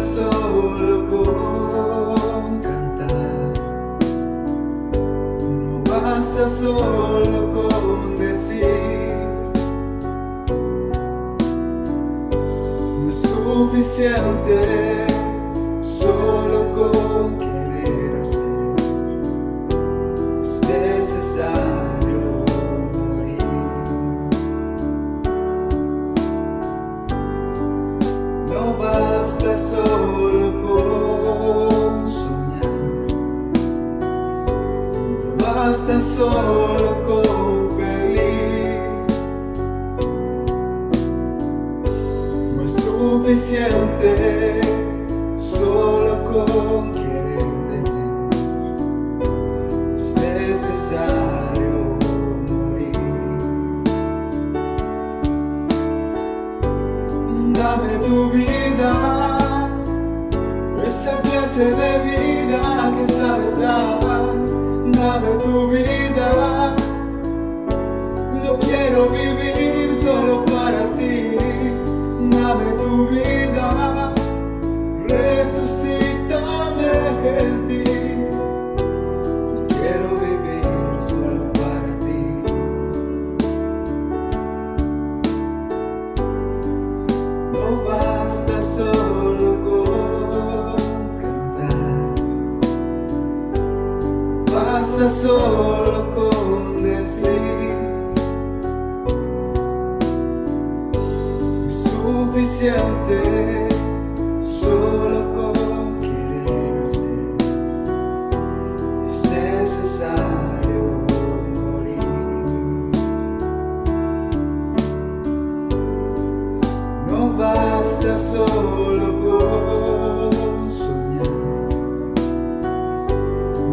solo con cantar, no basta solo con decir, no es suficiente solo con querer hacer, es necesario morir. No basta solo con soñar, no basta solo con pedir, no es suficiente solo con querer tener, es necesario morir. Dame tu vida, esa clase de vida que sabes dar. Dame tu vida, no quiero vivir solo para ti. Dame tu vida, resucítame en ti. No quiero vivir solo para ti. No basta solo con cantar, no basta solo con decir, es suficiente solo con querer hacer, es necesario morir. No basta solo con soñar,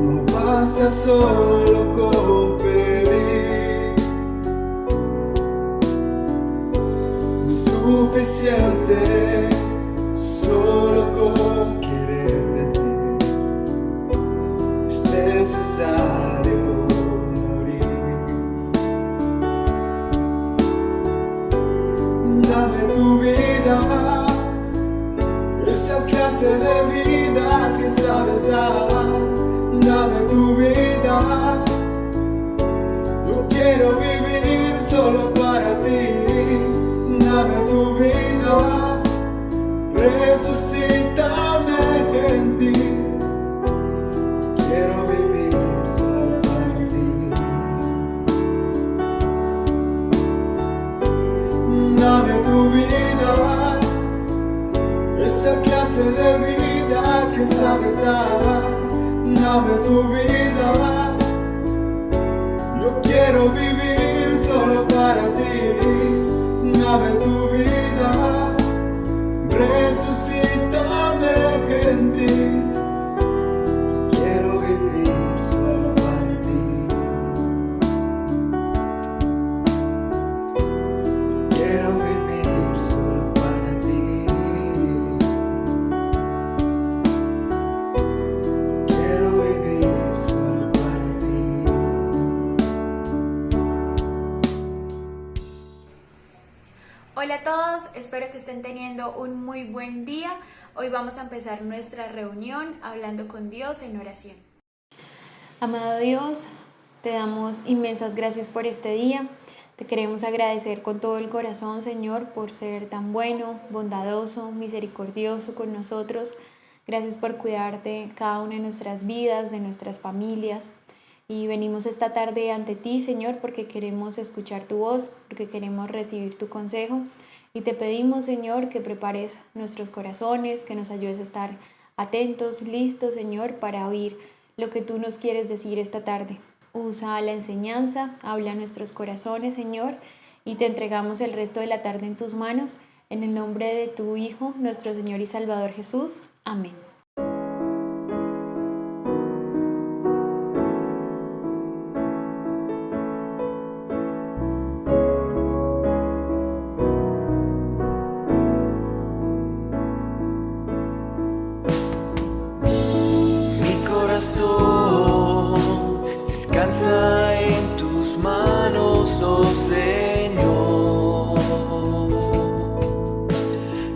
no basta solo con pedir, no es suficiente solo con querer tener, es necesario morir. Dame tu vida, esa clase de vida que sabes dar. Dame tu vida, yo quiero vivir solo para ti. Dame tu vida, resucítame en ti. Quiero vivir solo para ti. Dame tu vida, esa clase de vida que sabes dar. Dame tu vida, yo quiero vivir solo para ti. Dame tu vida, resucítame en ti. Quiero vivir solo para ti. Quiero vivir solo para ti. Quiero vivir solo para ti. Hola a todos, espero que estén teniendo un muy buen día. Hoy vamos a empezar nuestra reunión hablando con Dios en oración. Amado Dios, te damos inmensas gracias por este día. Te queremos agradecer con todo el corazón, Señor, por ser tan bueno, bondadoso, misericordioso con nosotros. Gracias por cuidar de cada una de nuestras vidas, de nuestras familias. Y venimos esta tarde ante ti, Señor, porque queremos escuchar tu voz, porque queremos recibir tu consejo. Y te pedimos, Señor, que prepares nuestros corazones, que nos ayudes a estar atentos, listos, Señor, para oír lo que tú nos quieres decir esta tarde. Usa la enseñanza, habla a nuestros corazones, Señor, y te entregamos el resto de la tarde en tus manos. En el nombre de tu Hijo, nuestro Señor y Salvador Jesús. Amén. Descansa en tus manos, oh Señor.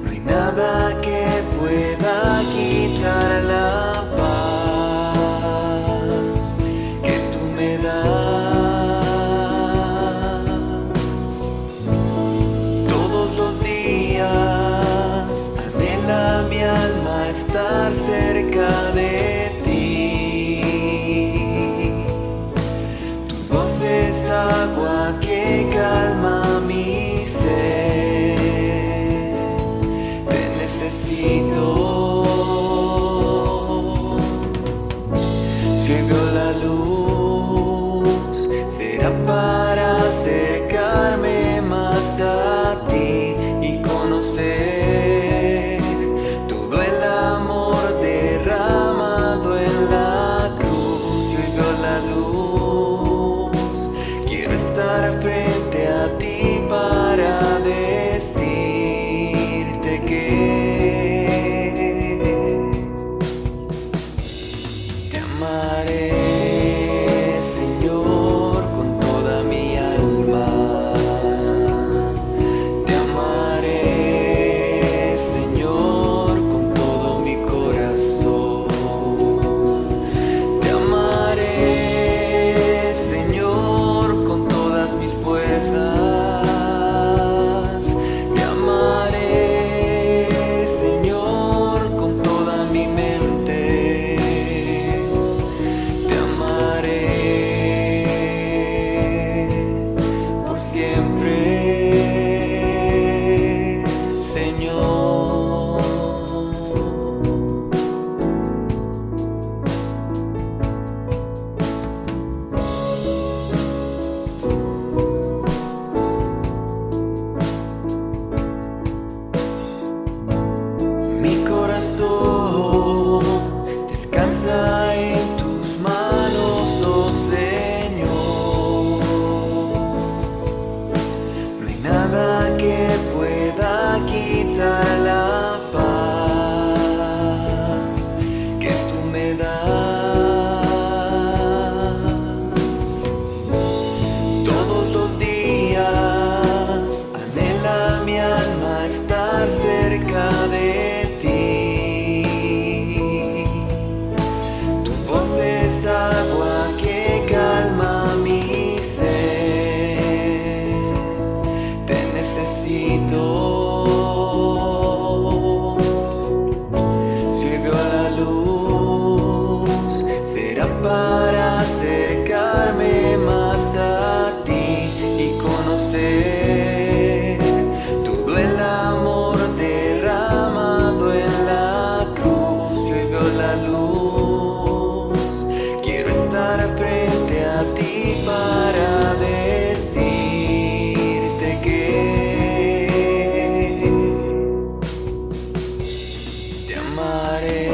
No hay nada que pueda de ti. Tu voz es agua que calma mi sed. Te necesito. Si hoy veo la luz, será para acercarme más a ti y conocer todo el amor derramado en la cruz. Si hoy veo la luz, quiero estar frente a ti para decirte que te amaré, Señor, con toda mi alma. Te amaré, Señor, con todo mi corazón. Te amaré, Señor, con todas mis fuerzas. Te amaré, Señor, con toda mi mente. Te amaré por siempre, Señor. Mi corazón descansa en tus manos, oh Señor. No hay nada que pueda quitar la paz que tú me das. Todos los días anhela mi alma estar cerca de ti. Tu voz es agua que calma mi sed. Te necesito. Si hoy veo la luz, será para acercarme más a ti y conocer todo el amor derramado en la cruz. Si hoy veo la luz, quiero estar frente a ti para decirte que te amaré,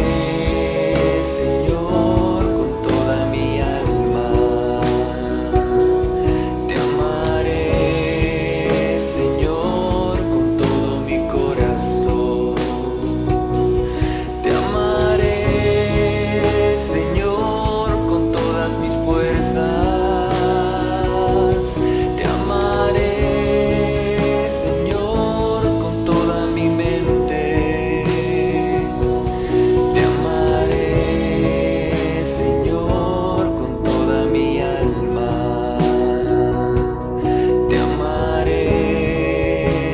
Señor, con toda mi alma. Te amaré, Señor, con todo mi corazón. Te amaré, Señor, con todas mis fuerzas. Te amaré, Señor, con toda mi mente. Te amaré, Señor, con toda mi alma. Te amaré,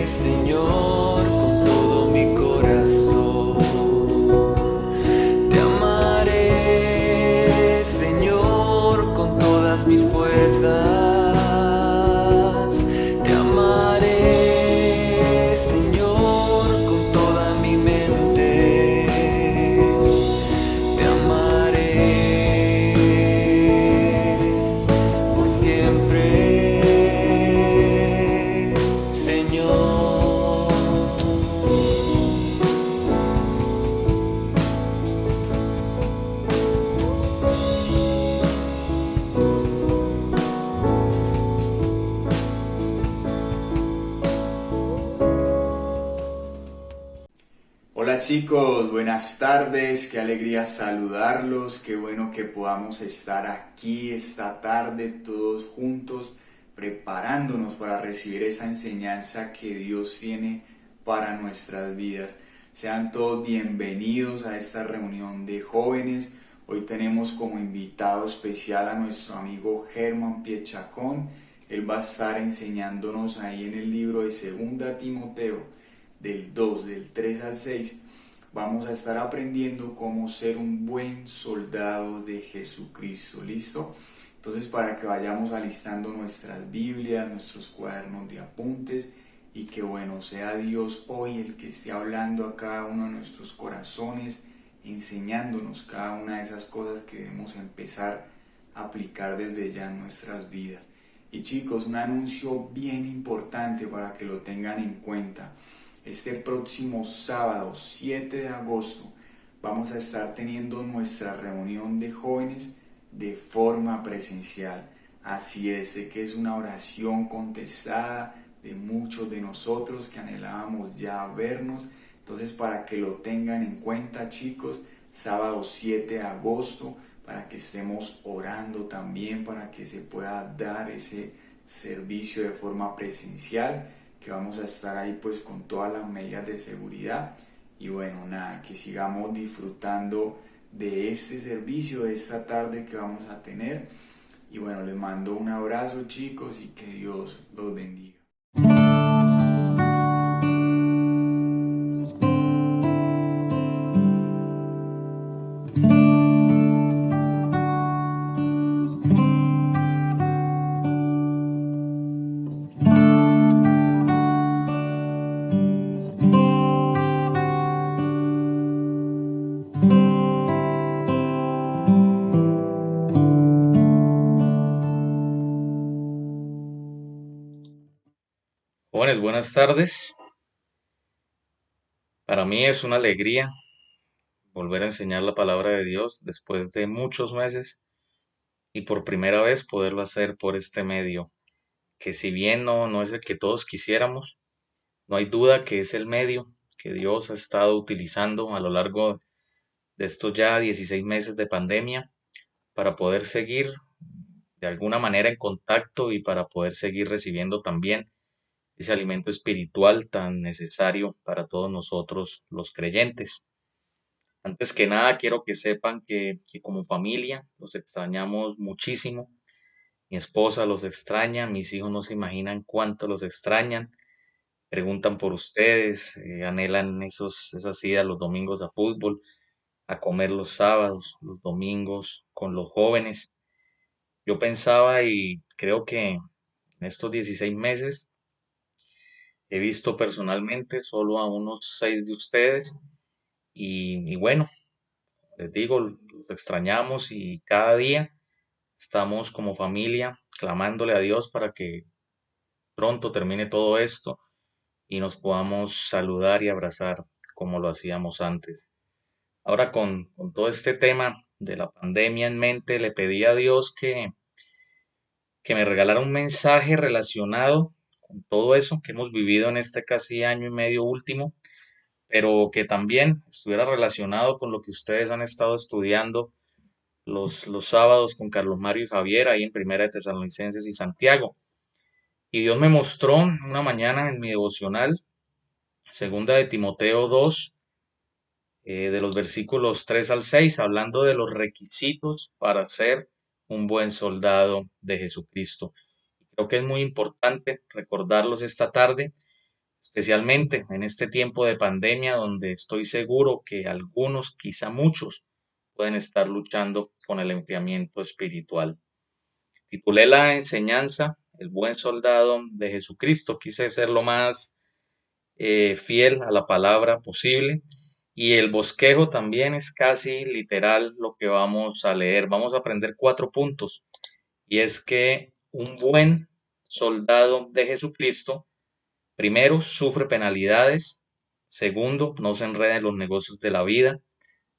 Señor, con todo mi corazón. Te amaré, Señor, con todas mis fuerzas. Te amaré, Señor, con toda mi mente. Te amaré por siempre, Señor. Hola chicos, buenas tardes, qué alegría saludarlos, qué bueno que podamos estar aquí esta tarde todos juntos preparándonos para recibir esa enseñanza que Dios tiene para nuestras vidas. Sean todos bienvenidos a esta reunión de jóvenes. Hoy tenemos como invitado especial a nuestro amigo Germán Piechacón. Él va a estar enseñándonos ahí en el libro de 2 Timoteo, del 2, del 3 al 6, vamos a estar aprendiendo cómo ser un buen soldado de Jesucristo. ¿Listo? Entonces, para que vayamos alistando nuestras Biblias, nuestros cuadernos de apuntes, y que bueno, sea Dios hoy el que esté hablando a cada uno de nuestros corazones, enseñándonos cada una de esas cosas que debemos empezar a aplicar desde ya en nuestras vidas. Y chicos, un anuncio bien importante para que lo tengan en cuenta. Este próximo sábado, 7 de agosto, vamos a estar teniendo nuestra reunión de jóvenes de forma presencial. Así es, sé que es una oración contestada de muchos de nosotros que anhelábamos ya vernos. Entonces, para que lo tengan en cuenta, chicos, sábado 7 de agosto, para que estemos orando también, para que se pueda dar ese servicio de forma presencial, que vamos a estar ahí pues con todas las medidas de seguridad. Y bueno, nada, que sigamos disfrutando de este servicio, de esta tarde que vamos a tener. Y bueno, les mando un abrazo, chicos, y que Dios los bendiga. Jóvenes, buenas tardes. Para mí es una alegría volver a enseñar la palabra de Dios después de muchos meses y por primera vez poderlo hacer por este medio, que si bien no es el que todos quisiéramos, no hay duda que es el medio que Dios ha estado utilizando a lo largo de estos ya 16 meses de pandemia para poder seguir de alguna manera en contacto y para poder seguir recibiendo también ese alimento espiritual tan necesario para todos nosotros los creyentes. Antes que nada, quiero que sepan que como familia los extrañamos muchísimo. Mi esposa los extraña, mis hijos no se imaginan cuánto los extrañan. Preguntan por ustedes, anhelan esas idas los domingos a fútbol, a comer los sábados, los domingos con los jóvenes. Yo pensaba y creo que en estos 16 meses he visto personalmente solo a unos 6 de ustedes y bueno, les digo, los extrañamos y cada día estamos como familia clamándole a Dios para que pronto termine todo esto y nos podamos saludar y abrazar como lo hacíamos antes. Ahora con todo este tema de la pandemia en mente, le pedí a Dios que me regalara un mensaje relacionado con todo eso que hemos vivido en este casi año y medio último, pero que también estuviera relacionado con lo que ustedes han estado estudiando los sábados con Carlos Mario y Javier ahí en Primera de Tesalonicenses y Santiago. Y Dios me mostró una mañana en mi devocional, segunda de Timoteo 2, de los versículos 3 al 6, hablando de los requisitos para ser un buen soldado de Jesucristo. Creo que es muy importante recordarlos esta tarde, especialmente en este tiempo de pandemia donde estoy seguro que algunos, quizá muchos, pueden estar luchando con el enfriamiento espiritual. Titulé la enseñanza El buen soldado de Jesucristo. Quise ser lo más fiel a la palabra posible. Y el bosquejo también es casi literal lo que vamos a leer. Vamos a aprender 4 puntos. Y es que un buen soldado de Jesucristo, primero, sufre penalidades. Segundo, no se enreda en los negocios de la vida.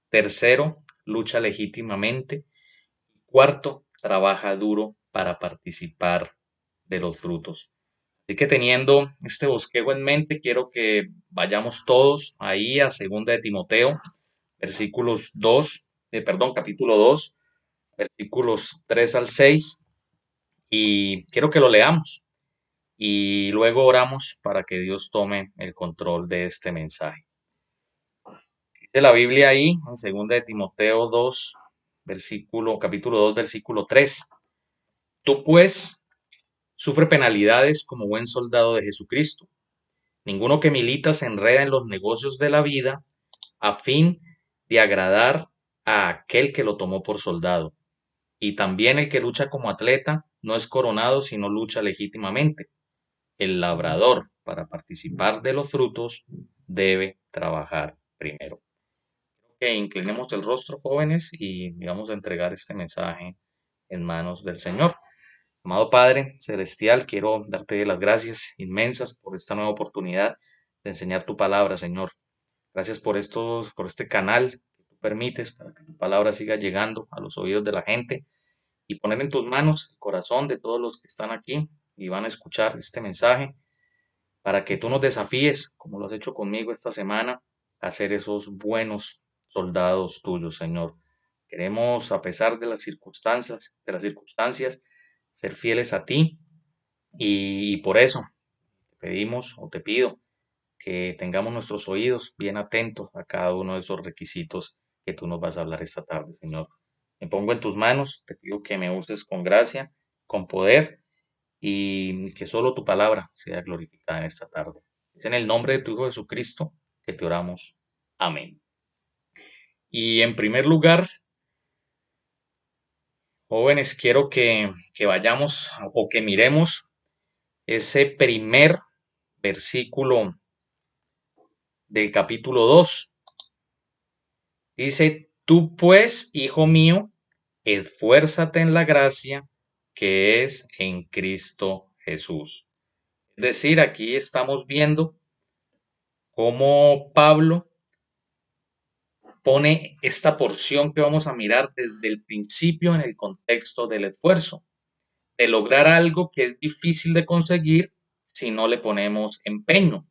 Tercero, lucha legítimamente. Cuarto, trabaja duro para participar de los frutos. Así que teniendo este bosquejo en mente, quiero que vayamos todos ahí a segunda de Timoteo, versículos 2, capítulo 2, versículos 3 al 6, y quiero que lo leamos y luego oramos para que Dios tome el control de este mensaje. Dice la Biblia ahí en segunda de Timoteo 2, capítulo 2, versículo 3. Tú pues sufre penalidades como buen soldado de Jesucristo. Ninguno que milita se enreda en los negocios de la vida a fin de agradar a aquel que lo tomó por soldado. Y también el que lucha como atleta no es coronado, sino lucha legítimamente. El labrador, para participar de los frutos, debe trabajar primero. Que inclinemos el rostro, jóvenes, y vamos a entregar este mensaje en manos del Señor. Amado Padre Celestial, quiero darte las gracias inmensas por esta nueva oportunidad de enseñar tu palabra, Señor. Gracias por este canal que tú permites para que tu palabra siga llegando a los oídos de la gente y poner en tus manos el corazón de todos los que están aquí y van a escuchar este mensaje para que tú nos desafíes, como lo has hecho conmigo esta semana, a ser esos buenos soldados tuyos, Señor. Queremos, a pesar de las circunstancias, ser fieles a ti y por eso te pedimos o te pido que tengamos nuestros oídos bien atentos a cada uno de esos requisitos que tú nos vas a hablar esta tarde, Señor. Me pongo en tus manos, te pido que me uses con gracia, con poder y que solo tu palabra sea glorificada en esta tarde. Es en el nombre de tu Hijo Jesucristo que te oramos. Amén. Y en primer lugar, jóvenes, quiero que vayamos o que miremos ese primer versículo del capítulo 2. Dice, tú pues, hijo mío, esfuérzate en la gracia que es en Cristo Jesús. Es decir, aquí estamos viendo cómo Pablo pone esta porción que vamos a mirar desde el principio en el contexto del esfuerzo, de lograr algo que es difícil de conseguir si no le ponemos empeño.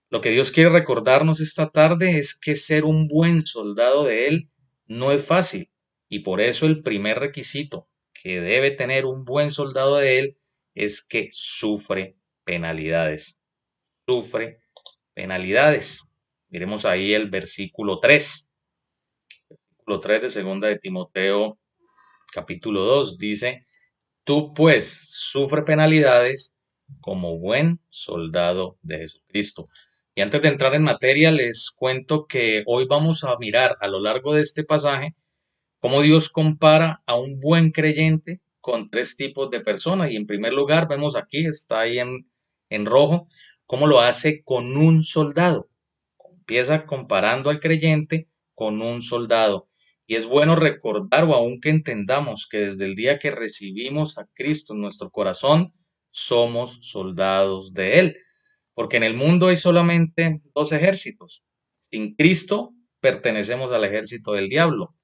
Lo que Dios quiere recordarnos esta tarde es que ser un buen soldado de Él no es fácil y por eso el primer requisito que debe tener un buen soldado de Él es que sufre penalidades. Sufre penalidades. Miremos ahí el versículo 3. Versículo 3 de segunda de Timoteo capítulo 2 dice, tú pues sufre penalidades como buen soldado de Jesucristo. Y antes de entrar en materia, les cuento que hoy vamos a mirar a lo largo de este pasaje cómo Dios compara a un buen creyente con tres tipos de personas. Y en primer lugar, vemos aquí, está ahí en rojo, cómo lo hace con un soldado. Empieza comparando al creyente con un soldado. Y es bueno recordar, o aun que entendamos, que desde el día que recibimos a Cristo en nuestro corazón, somos soldados de Él. Porque en el mundo hay solamente dos ejércitos. Sin Cristo pertenecemos al ejército del diablo.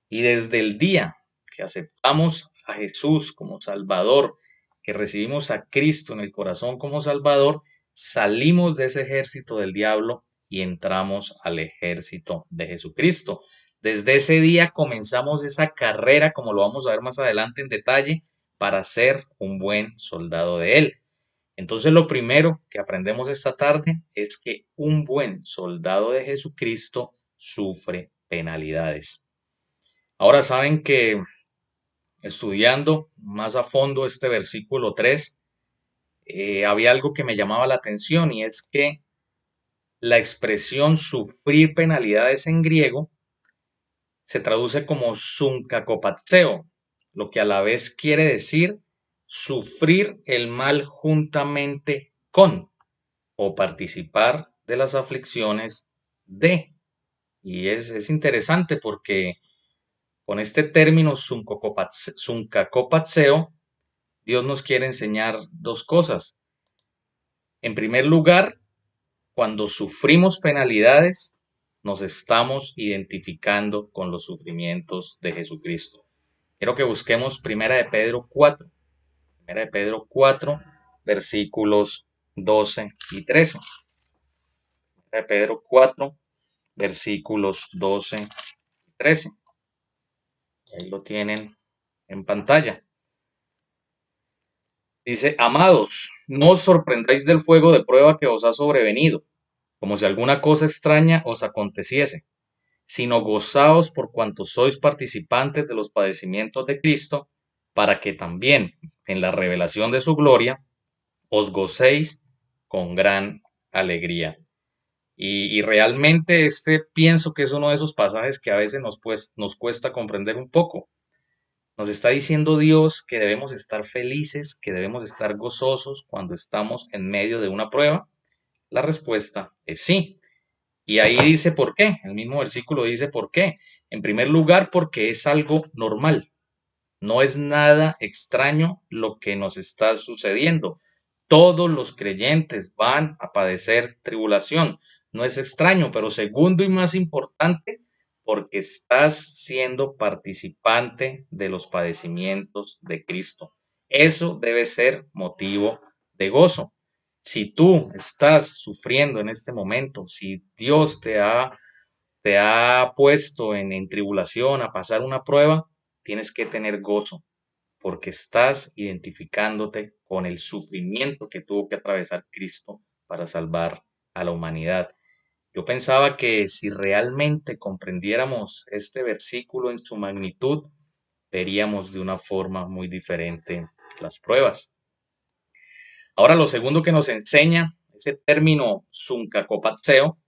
Y desde el día que aceptamos a Jesús como Salvador, que recibimos a Cristo en el corazón como Salvador, salimos de ese ejército del diablo y entramos al ejército de Jesucristo. Desde ese día comenzamos esa carrera, como lo vamos a ver más adelante en detalle, para ser un buen soldado de Él. Entonces lo primero que aprendemos esta tarde es que un buen soldado de Jesucristo sufre penalidades. Ahora saben que estudiando más a fondo este versículo 3, había algo que me llamaba la atención y es que la expresión sufrir penalidades en griego se traduce como sunkakopatseo, lo que a la vez quiere decir sufrir el mal juntamente con o participar de las aflicciones de. Y es interesante porque con este término sunkakopatseo, Dios nos quiere enseñar dos cosas. En primer lugar, cuando sufrimos penalidades, nos estamos identificando con los sufrimientos de Jesucristo. Quiero que busquemos Primera de Pedro 4. Primera de Pedro 4, versículos 12 y 13. Primera de Pedro 4, versículos 12 y 13. Ahí lo tienen en pantalla. Dice, amados, no os sorprendáis del fuego de prueba que os ha sobrevenido, como si alguna cosa extraña os aconteciese, sino gozaos por cuanto sois participantes de los padecimientos de Cristo, para que también, en la revelación de su gloria, os gocéis con gran alegría. Y realmente pienso que es uno de esos pasajes que a veces nos cuesta comprender un poco. Nos está diciendo Dios que debemos estar felices, que debemos estar gozosos cuando estamos en medio de una prueba. La respuesta es sí. Y ahí dice por qué. El mismo versículo dice por qué. En primer lugar, porque es algo normal. No es nada extraño lo que nos está sucediendo. Todos los creyentes van a padecer tribulación. No es extraño, pero segundo y más importante, porque estás siendo participante de los padecimientos de Cristo. Eso debe ser motivo de gozo. Si tú estás sufriendo en este momento, si Dios te ha puesto en tribulación a pasar una prueba, tienes que tener gozo porque estás identificándote con el sufrimiento que tuvo que atravesar Cristo para salvar a la humanidad. Yo pensaba que si realmente comprendiéramos este versículo en su magnitud, veríamos de una forma muy diferente las pruebas. Ahora, lo segundo que nos enseña ese término suncacopatseo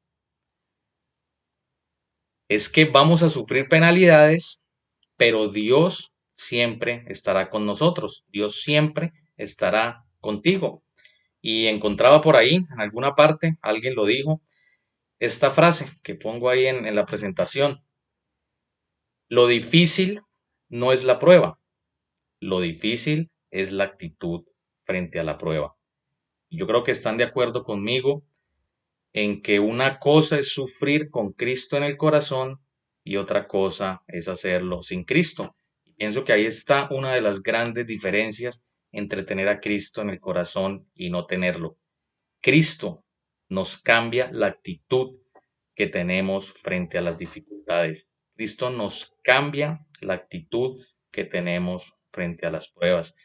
es que vamos a sufrir penalidades, pero Dios siempre estará con nosotros. Dios siempre estará contigo. Y encontraba por ahí, en alguna parte, alguien lo dijo, esta frase que pongo ahí en la presentación. Lo difícil no es la prueba, lo difícil es la actitud frente a la prueba. Yo creo que están de acuerdo conmigo en que una cosa es sufrir con Cristo en el corazón y otra cosa es hacerlo sin Cristo. Y pienso que ahí está una de las grandes diferencias entre tener a Cristo en el corazón y no tenerlo. Cristo nos cambia la actitud que tenemos frente a las dificultades. Cristo nos cambia la actitud que tenemos frente a las pruebas,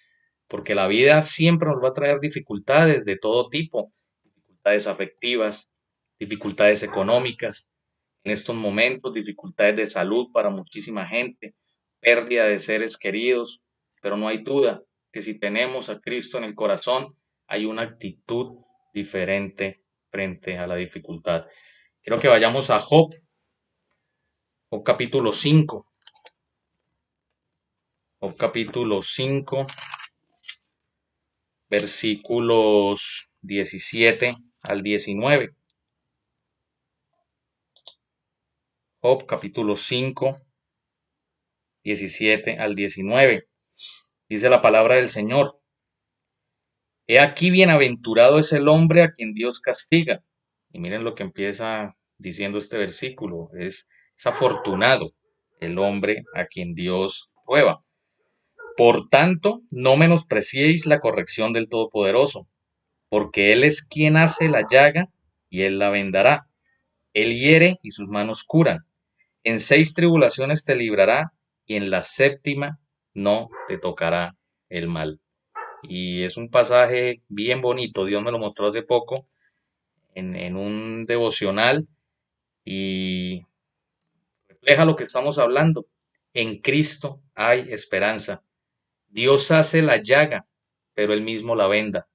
porque la vida siempre nos va a traer dificultades de todo tipo, dificultades afectivas, dificultades económicas, en estos momentos dificultades de salud para muchísima gente, pérdida de seres queridos, pero no hay duda que si tenemos a Cristo en el corazón, hay una actitud diferente frente a la dificultad. Quiero que vayamos a Job capítulo 5, Job capítulo 5, versículos 17 al 19. Job capítulo 5, 17 al 19. Dice la palabra del Señor. He aquí bienaventurado es el hombre a quien Dios castiga. Y miren lo que empieza diciendo este versículo. Es afortunado el hombre a quien Dios prueba. Por tanto, no menospreciéis la corrección del Todopoderoso, porque Él es quien hace la llaga y Él la vendará. Él hiere y sus manos curan. En 6 tribulaciones te librará y en la séptima no te tocará el mal. Y es un pasaje bien bonito. Dios me lo mostró hace poco en un devocional y refleja lo que estamos hablando. En Cristo hay esperanza. Dios hace la llaga, pero Él mismo la venda.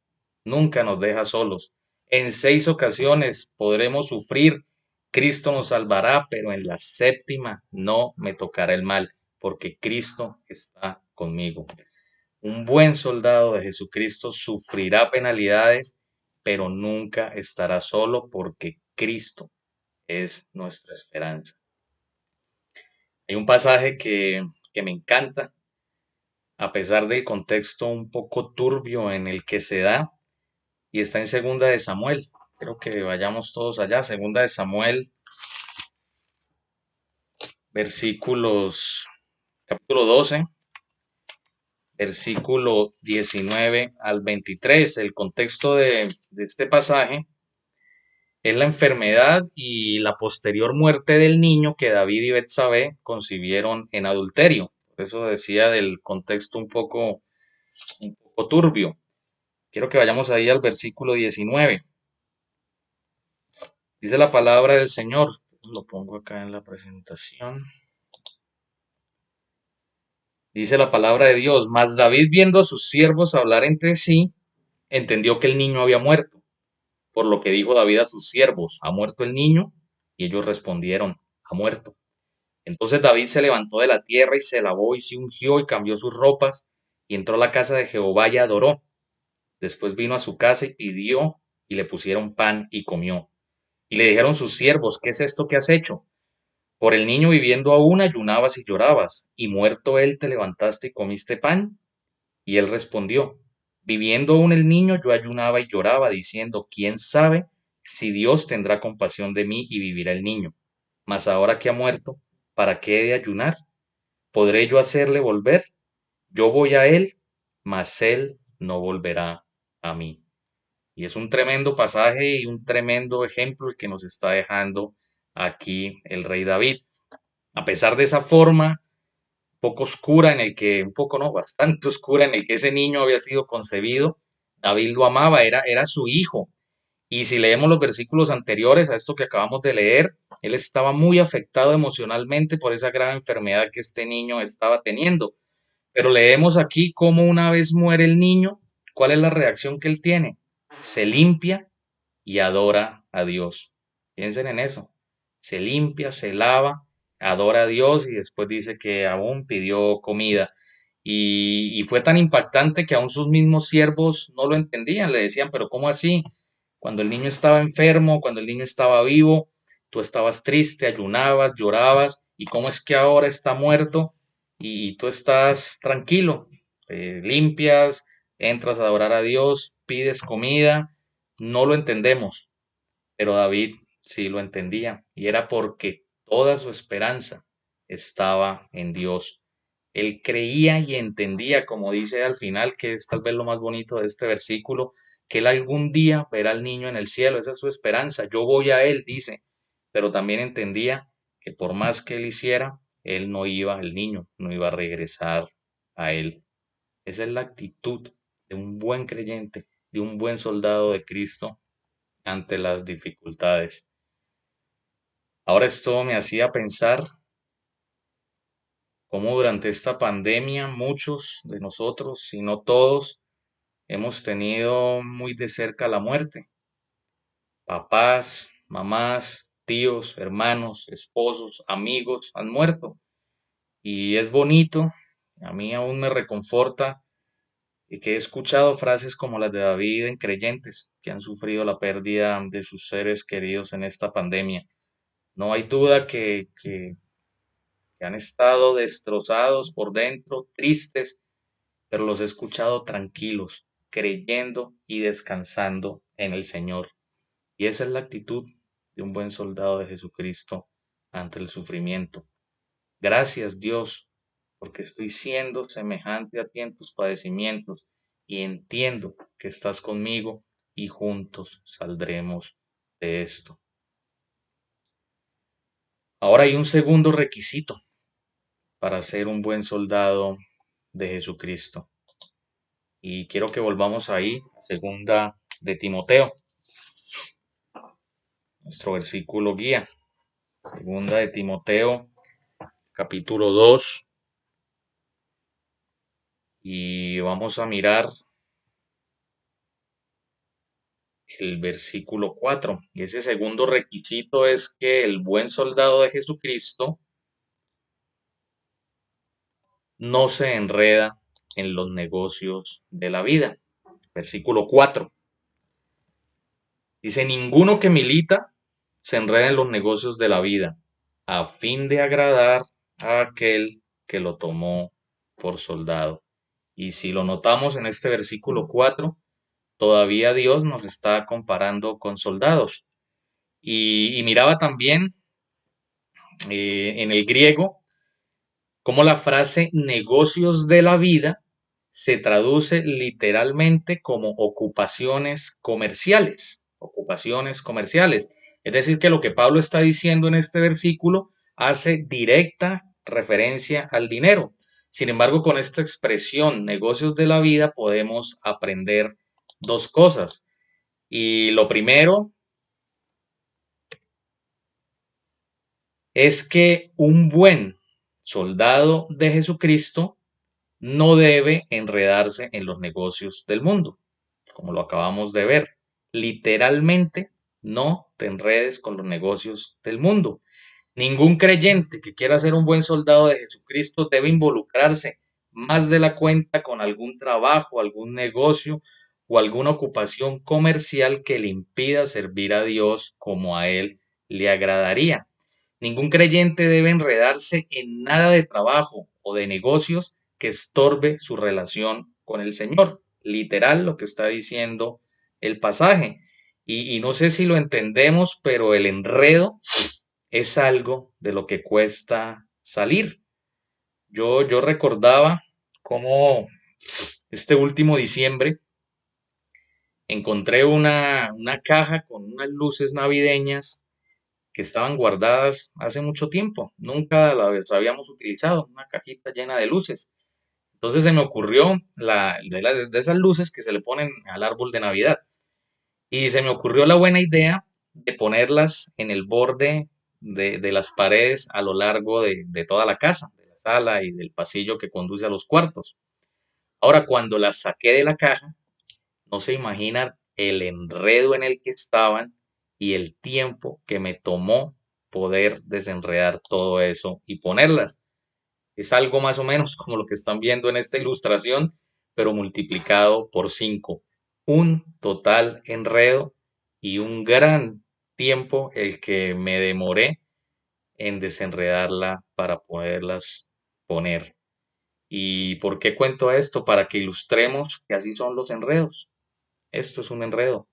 Nunca nos deja solos. En 6 ocasiones podremos sufrir. Cristo nos salvará, pero en la séptima no me tocará el mal, porque Cristo está conmigo. Un buen soldado de Jesucristo sufrirá penalidades, pero nunca estará solo porque Cristo es nuestra esperanza. Hay un pasaje que me encanta, a pesar del contexto un poco turbio en el que se da, y está en Segunda de Samuel. Creo que vayamos todos allá. Segunda de Samuel, capítulo 12, versículo 19 al 23. El contexto de este pasaje es la enfermedad y la posterior muerte del niño que David y Betsabé concibieron en adulterio. Por eso decía del contexto un poco turbio. Quiero que vayamos ahí al versículo 19. Dice la palabra del Señor. Lo pongo acá en la presentación. Dice la palabra de Dios. Mas David, viendo a sus siervos hablar entre sí, entendió que el niño había muerto. por lo que dijo David a sus siervos: ¿Ha muerto el niño? Y ellos respondieron: ha muerto. Entonces David se levantó de la tierra y se lavó y se ungió y cambió sus ropas y entró a la casa de Jehová y adoró. Después vino a su casa y pidió y le pusieron pan y comió. Y le dijeron sus siervos: ¿qué es esto que has hecho? Por el niño viviendo aún ayunabas y llorabas, y muerto él te levantaste y comiste pan. Y él respondió: viviendo aún el niño yo ayunaba y lloraba, diciendo: ¿quién sabe si Dios tendrá compasión de mí y vivirá el niño? Mas ahora que ha muerto, ¿para qué he de ayunar? ¿Podré yo hacerle volver? Yo voy a él, mas él no volverá a mí. Y es un tremendo pasaje y un tremendo ejemplo el que nos está dejando aquí el rey David. A pesar de esa forma poco oscura en el que, un poco no, bastante oscura en el que ese niño había sido concebido, David lo amaba, era su hijo. Y si leemos los versículos anteriores a esto que acabamos de leer, él estaba muy afectado emocionalmente por esa grave enfermedad que este niño estaba teniendo. Pero leemos aquí cómo una vez muere el niño, ¿cuál es la reacción que él tiene? Se limpia y adora a Dios. Piensen en eso. Se limpia, se lava, adora a Dios y después dice que aún pidió comida. Y fue tan impactante que aún sus mismos siervos no lo entendían. Le decían: pero ¿cómo así? Cuando el niño estaba enfermo, cuando el niño estaba vivo, tú estabas triste, ayunabas, llorabas, ¿y cómo es que ahora está muerto y tú estás tranquilo? Limpias, entras a adorar a Dios, pides comida. No lo entendemos, pero David sí lo entendía, y era porque toda su esperanza estaba en Dios. Él creía y entendía, como dice al final, que es tal vez lo más bonito de este versículo, que él algún día verá al niño en el cielo. Esa es su esperanza. Yo voy a él, dice, pero también entendía que por más que él hiciera, él no iba, el niño no iba a regresar a él. Esa es la actitud de un buen creyente, de un buen soldado de Cristo ante las dificultades. Ahora esto me hacía pensar cómo durante esta pandemia muchos de nosotros, si no todos, hemos tenido muy de cerca la muerte. Papás, mamás, tíos, hermanos, esposos, amigos han muerto. Y es bonito, a mí aún me reconforta y que he escuchado frases como las de David en creyentes que han sufrido la pérdida de sus seres queridos en esta pandemia. No hay duda que han estado destrozados por dentro, tristes, pero los he escuchado tranquilos, creyendo y descansando en el Señor. Y esa es la actitud de un buen soldado de Jesucristo ante el sufrimiento. Gracias, Dios, porque estoy siendo semejante a ti en tus padecimientos y entiendo que estás conmigo y juntos saldremos de esto. Ahora hay un segundo requisito para ser un buen soldado de Jesucristo. Y quiero que volvamos ahí, a segunda de Timoteo, nuestro versículo guía. Segunda de Timoteo, capítulo 2. Y vamos a mirar el versículo 4. Y ese segundo requisito es que el buen soldado de Jesucristo no se enreda en los negocios de la vida. Versículo 4. Dice: ninguno que milita se enreda en los negocios de la vida, a fin de agradar a aquel que lo tomó por soldado. Y si lo notamos en este versículo 4, todavía Dios nos está comparando con soldados. Y miraba también en el griego cómo la frase negocios de la vida se traduce literalmente como ocupaciones comerciales, ocupaciones comerciales. Es decir, que lo que Pablo está diciendo en este versículo hace directa referencia al dinero. Sin embargo, con esta expresión negocios de la vida podemos aprender dos cosas. Y lo primero es que un buen soldado de Jesucristo no debe enredarse en los negocios del mundo, como lo acabamos de ver. Literalmente, no te enredes con los negocios del mundo. Ningún creyente que quiera ser un buen soldado de Jesucristo debe involucrarse más de la cuenta con algún trabajo, algún negocio o alguna ocupación comercial que le impida servir a Dios como a Él le agradaría. Ningún creyente debe enredarse en nada de trabajo o de negocios que estorbe su relación con el Señor. Literal lo que está diciendo el pasaje. Y no sé si lo entendemos, pero el enredo es algo de lo que cuesta salir. Yo recordaba cómo este último diciembre encontré una caja con unas luces navideñas que estaban guardadas hace mucho tiempo. Nunca las habíamos utilizado, una cajita llena de luces. Entonces se me ocurrió de esas luces que se le ponen al árbol de Navidad. Y se me ocurrió la buena idea de ponerlas en el borde de las paredes a lo largo de toda la casa, de la sala y del pasillo que conduce a los cuartos. Ahora, cuando las saqué de la caja, no se imaginan el enredo en el que estaban y el tiempo que me tomó poder desenredar todo eso y ponerlas. Es algo más o menos como lo que están viendo en esta ilustración, pero multiplicado por 5. Un total enredo y un gran tiempo el que me demoré en desenredarla para poderlas poner. ¿Y por qué cuento esto? Para que ilustremos que así son los enredos. Esto es un enredo.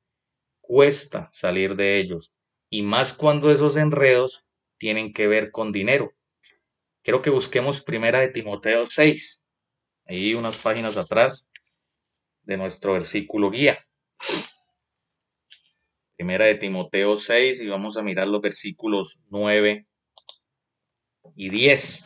Cuesta salir de ellos. Y más cuando esos enredos tienen que ver con dinero. Quiero que busquemos Primera de Timoteo 6, ahí unas páginas atrás de nuestro versículo guía. Primera de Timoteo 6 y vamos a mirar los versículos 9 y 10.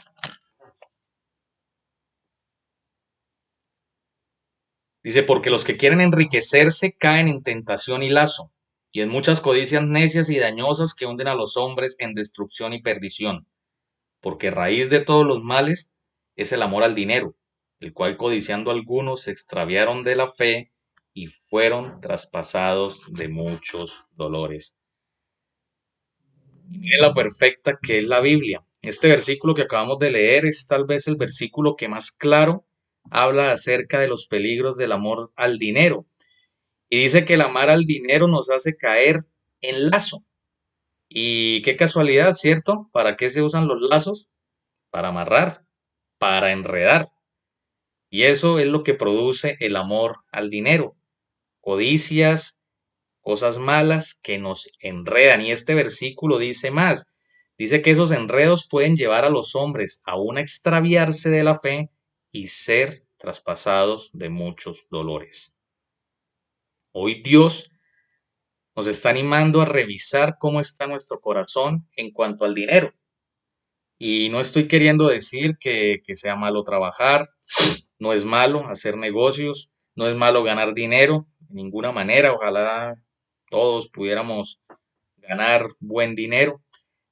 Dice, porque los que quieren enriquecerse caen en tentación y lazo, y en muchas codicias necias y dañosas que hunden a los hombres en destrucción y perdición. Porque raíz de todos los males es el amor al dinero, el cual codiciando algunos se extraviaron de la fe y fueron traspasados de muchos dolores. Y miren la perfecta que es la Biblia. Este versículo que acabamos de leer es tal vez el versículo que más claro habla acerca de los peligros del amor al dinero. Y dice que el amar al dinero nos hace caer en lazo. Y qué casualidad, ¿cierto? ¿Para qué se usan los lazos? Para amarrar, para enredar. Y eso es lo que produce el amor al dinero. Codicias, cosas malas que nos enredan. Y este versículo dice más. Dice que esos enredos pueden llevar a los hombres aún a extraviarse de la fe y ser traspasados de muchos dolores. Hoy Dios nos está animando a revisar cómo está nuestro corazón en cuanto al dinero. Y no estoy queriendo decir que sea malo trabajar, no es malo hacer negocios, no es malo ganar dinero, de ninguna manera. Ojalá todos pudiéramos ganar buen dinero.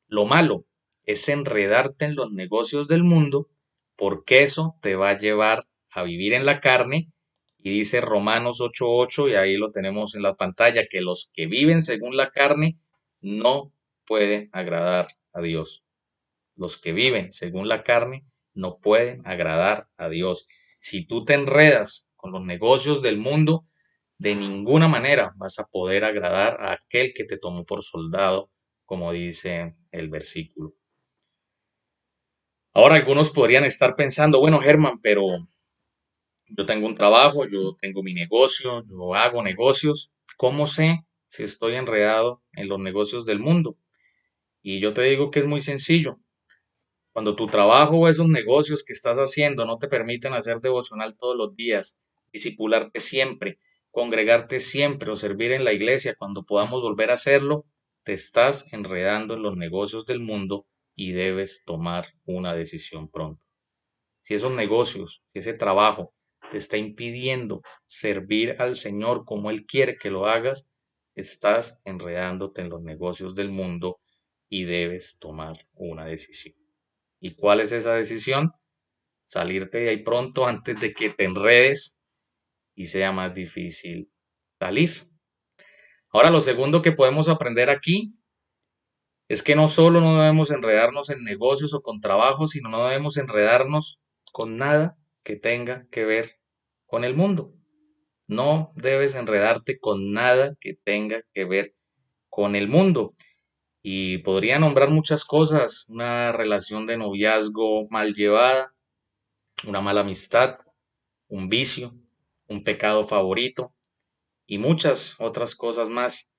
Lo malo es enredarte en los negocios del mundo porque eso te va a llevar a vivir en la carne. Y dice Romanos 8:8, y ahí lo tenemos en la pantalla, que los que viven según la carne no pueden agradar a Dios. Los que viven según la carne no pueden agradar a Dios. Si tú te enredas con los negocios del mundo, de ninguna manera vas a poder agradar a aquel que te tomó por soldado, como dice el versículo. Ahora algunos podrían estar pensando, bueno, Germán, pero yo tengo un trabajo, yo tengo mi negocio, yo hago negocios. ¿Cómo sé si estoy enredado en los negocios del mundo? Y yo te digo que es muy sencillo. Cuando tu trabajo o esos negocios que estás haciendo no te permiten hacer devocional todos los días, discipularte siempre, congregarte siempre o servir en la iglesia cuando podamos volver a hacerlo, te estás enredando en los negocios del mundo y debes tomar una decisión pronto. Si esos negocios, si ese trabajo te está impidiendo servir al Señor como Él quiere que lo hagas, estás enredándote en los negocios del mundo y debes tomar una decisión. ¿Y cuál es esa decisión? Salirte de ahí pronto antes de que te enredes y sea más difícil salir. Ahora, lo segundo que podemos aprender aquí es que no solo no debemos enredarnos en negocios o con trabajos, sino no debemos enredarnos con nada que tenga que ver con el mundo. No debes enredarte con nada que tenga que ver con el mundo. Y podría nombrar muchas cosas: una relación de noviazgo mal llevada, una mala amistad, un vicio, un pecado favorito y muchas otras cosas más.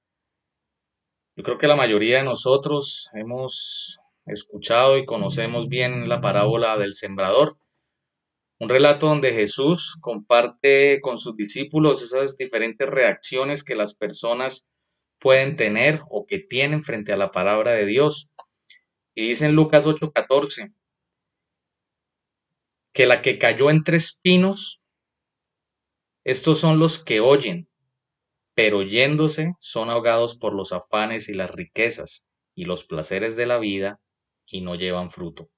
Yo creo que la mayoría de nosotros hemos escuchado y conocemos bien la parábola del sembrador, un relato donde Jesús comparte con sus discípulos esas diferentes reacciones que las personas pueden tener o que tienen frente a la palabra de Dios. Y dice en Lucas 8:14 que la que cayó entre espinos, estos son los que oyen, pero yéndose son ahogados por los afanes y las riquezas y los placeres de la vida y no llevan fruto.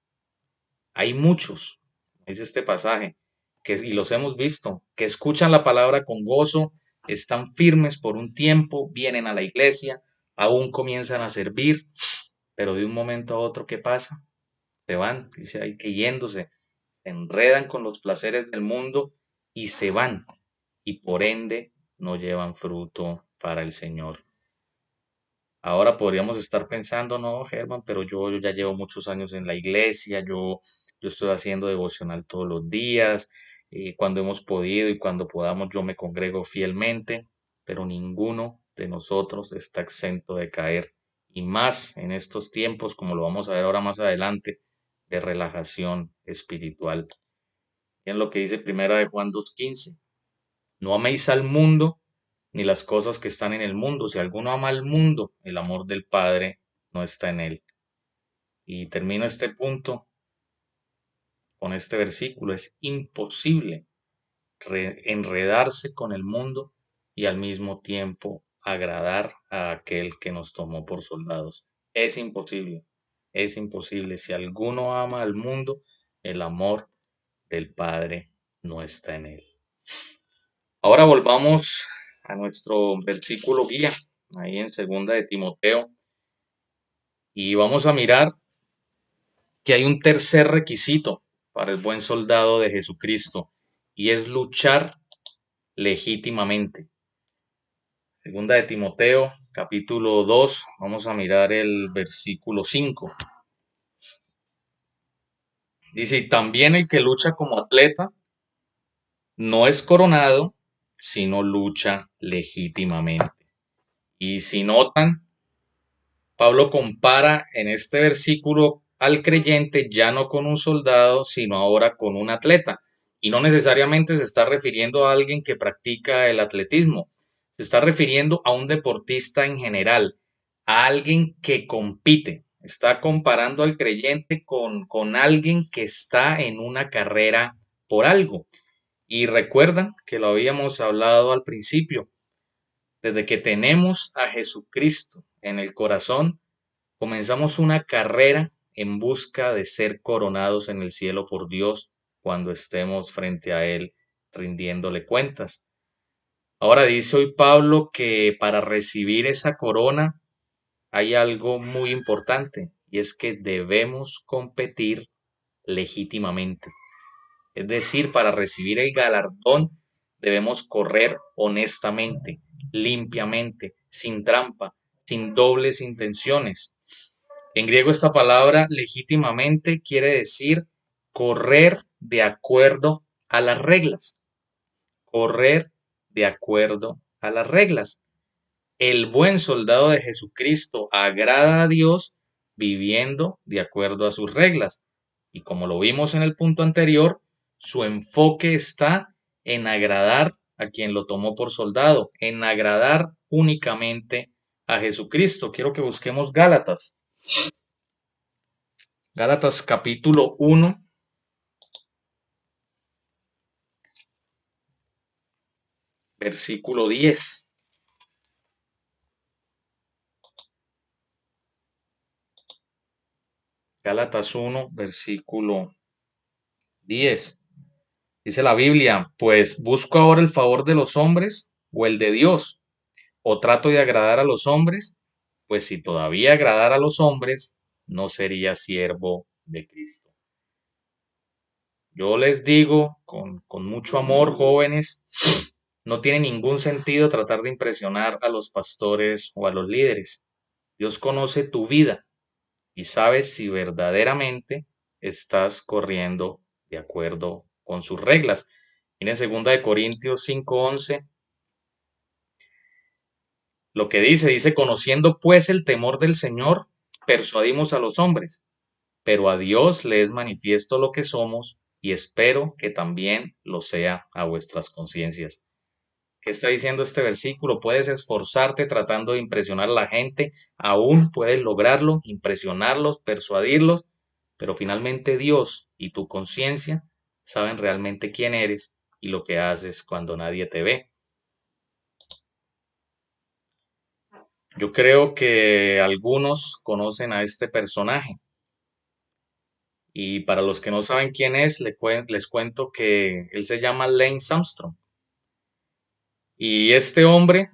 Hay muchos, dice este pasaje, y los hemos visto, que escuchan la palabra con gozo, están firmes por un tiempo, vienen a la iglesia, aún comienzan a servir, pero de un momento a otro, ¿qué pasa? Se van, dice ahí que yéndose, se enredan con los placeres del mundo y se van, y por ende no llevan fruto para el Señor. Ahora podríamos estar pensando, no, Germán, pero yo ya llevo muchos años en la iglesia, yo estoy haciendo devocional todos los días, cuando hemos podido y cuando podamos yo me congrego fielmente, pero ninguno de nosotros está exento de caer, y más en estos tiempos, como lo vamos a ver ahora más adelante, de relajación espiritual. Y en lo que dice Primera de Juan 2:15, no améis al mundo ni las cosas que están en el mundo. Si alguno ama al mundo, el amor del Padre no está en él. Y termino este punto con este versículo. Es imposible enredarse con el mundo y al mismo tiempo agradar a aquel que nos tomó por soldados. Es imposible, es imposible. Si alguno ama al mundo, el amor del Padre no está en él. Ahora volvamos a nuestro versículo guía, ahí en segunda de Timoteo, y vamos a mirar que hay un tercer requisito para el buen soldado de Jesucristo, y es luchar legítimamente. Segunda de Timoteo, capítulo 2, vamos a mirar el versículo 5. Dice, y también el que lucha como atleta no es coronado, sino lucha legítimamente. Y si notan, Pablo compara en este versículo al creyente ya no con un soldado, sino ahora con un atleta. Y no necesariamente se está refiriendo a alguien que practica el atletismo, se está refiriendo a un deportista en general, a alguien que compite. Está comparando al creyente con alguien que está en una carrera por algo. Y recuerdan que lo habíamos hablado al principio, desde que tenemos a Jesucristo en el corazón, comenzamos una carrera en busca de ser coronados en el cielo por Dios cuando estemos frente a Él rindiéndole cuentas. Ahora dice hoy Pablo que para recibir esa corona hay algo muy importante, y es que debemos competir legítimamente. Es decir, para recibir el galardón debemos correr honestamente, limpiamente, sin trampa, sin dobles intenciones. En griego esta palabra legítimamente quiere decir correr de acuerdo a las reglas. Correr de acuerdo a las reglas. El buen soldado de Jesucristo agrada a Dios viviendo de acuerdo a sus reglas. Y como lo vimos en el punto anterior, su enfoque está en agradar a quien lo tomó por soldado, en agradar únicamente a Jesucristo. Quiero que busquemos Gálatas. Gálatas capítulo 1, versículo 10. Gálatas 1, versículo 10. Dice la Biblia, pues busco ahora el favor de los hombres o el de Dios. ¿O trato de agradar a los hombres? Pues si todavía agradara a los hombres, no sería siervo de Cristo. Yo les digo con mucho amor, jóvenes, no tiene ningún sentido tratar de impresionar a los pastores o a los líderes. Dios conoce tu vida y sabe si verdaderamente estás corriendo de acuerdo con sus reglas. En 2 Corintios 5:11, lo que dice, conociendo pues el temor del Señor, persuadimos a los hombres, pero a Dios le es manifiesto lo que somos y espero que también lo sea a vuestras conciencias. ¿Qué está diciendo este versículo? Puedes esforzarte tratando de impresionar a la gente, aún puedes lograrlo, impresionarlos, persuadirlos, pero finalmente Dios y tu conciencia saben realmente quién eres y lo que haces cuando nadie te ve. Yo creo que algunos conocen a este personaje y para los que no saben quién es, les cuento que él se llama Lance Armstrong y este hombre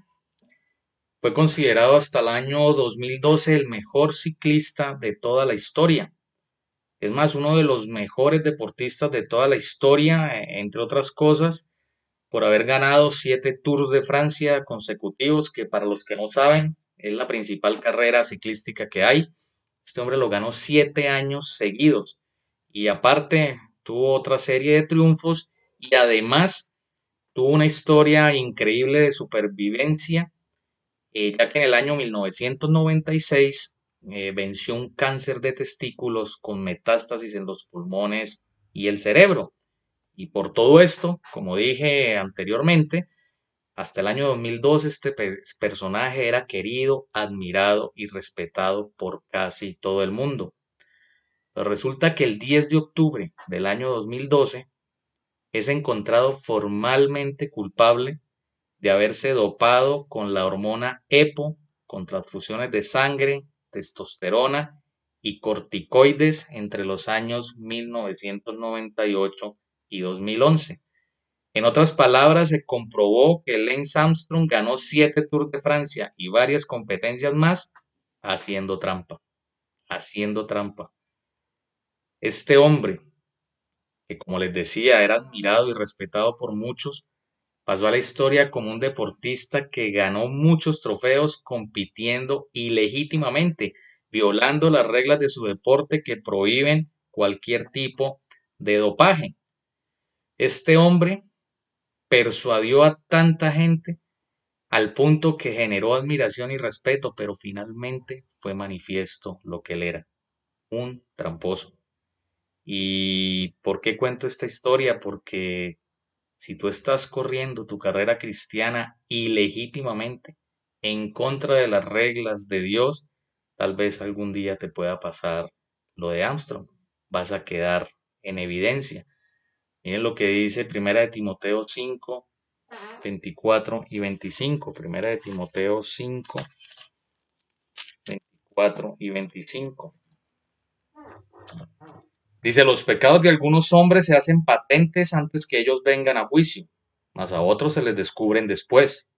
fue considerado hasta el año 2012 el mejor ciclista de toda la historia. Es más, uno de los mejores deportistas de toda la historia, entre otras cosas, por haber ganado 7 Tours de Francia consecutivos, que para los que no saben, es la principal carrera ciclística que hay. Este hombre lo ganó 7 años seguidos y aparte tuvo otra serie de triunfos y además tuvo una historia increíble de supervivencia, ya que en el año 1996 venció un cáncer de testículos con metástasis en los pulmones y el cerebro. Y por todo esto, como dije anteriormente, hasta el año 2012 este personaje era querido, admirado y respetado por casi todo el mundo. Pero resulta que el 10 de octubre del año 2012 es encontrado formalmente culpable de haberse dopado con la hormona EPO, con transfusiones de sangre, testosterona y corticoides entre los años 1998 y 2011. En otras palabras, se comprobó que Lance Armstrong ganó 7 Tours de Francia y varias competencias más haciendo trampa, haciendo trampa. Este hombre, que como les decía, era admirado y respetado por muchos, pasó a la historia como un deportista que ganó muchos trofeos compitiendo ilegítimamente, violando las reglas de su deporte que prohíben cualquier tipo de dopaje. Este hombre persuadió a tanta gente al punto que generó admiración y respeto, pero finalmente fue manifiesto lo que él era, un tramposo. ¿Y por qué cuento esta historia? Porque si tú estás corriendo tu carrera cristiana ilegítimamente, en contra de las reglas de Dios, tal vez algún día te pueda pasar lo de Armstrong. Vas a quedar en evidencia. Miren lo que dice Primera de Timoteo 5, 24 y 25. Primera de Timoteo 5, 24 y 25. Dice, los pecados de algunos hombres se hacen patentes antes que ellos vengan a juicio, mas a otros se les descubren después.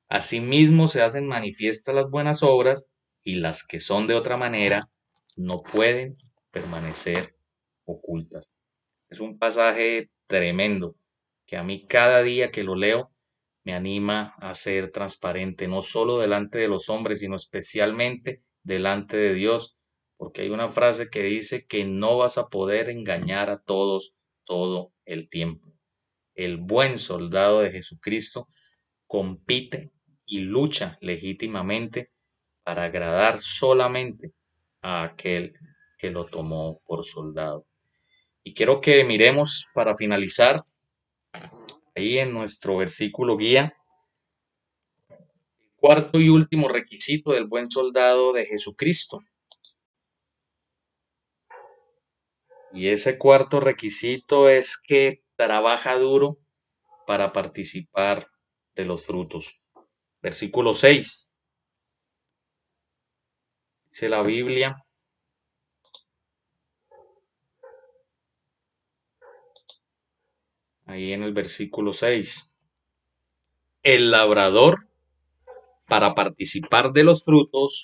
Asimismo se hacen manifiestas las buenas obras y las que son de otra manera no pueden permanecer ocultas. Es un pasaje tremendo que a mí cada día que lo leo me anima a ser transparente, no solo delante de los hombres, sino especialmente delante de Dios, porque hay una frase que dice que no vas a poder engañar a todos todo el tiempo. El buen soldado de Jesucristo compite y lucha legítimamente para agradar solamente a aquel que lo tomó por soldado. Y quiero que miremos para finalizar ahí en nuestro versículo guía, cuarto y último requisito del buen soldado de Jesucristo. Y ese cuarto requisito es que trabaja duro para participar de los frutos. Versículo 6. Dice la Biblia, ahí en el versículo 6, el labrador para participar de los frutos,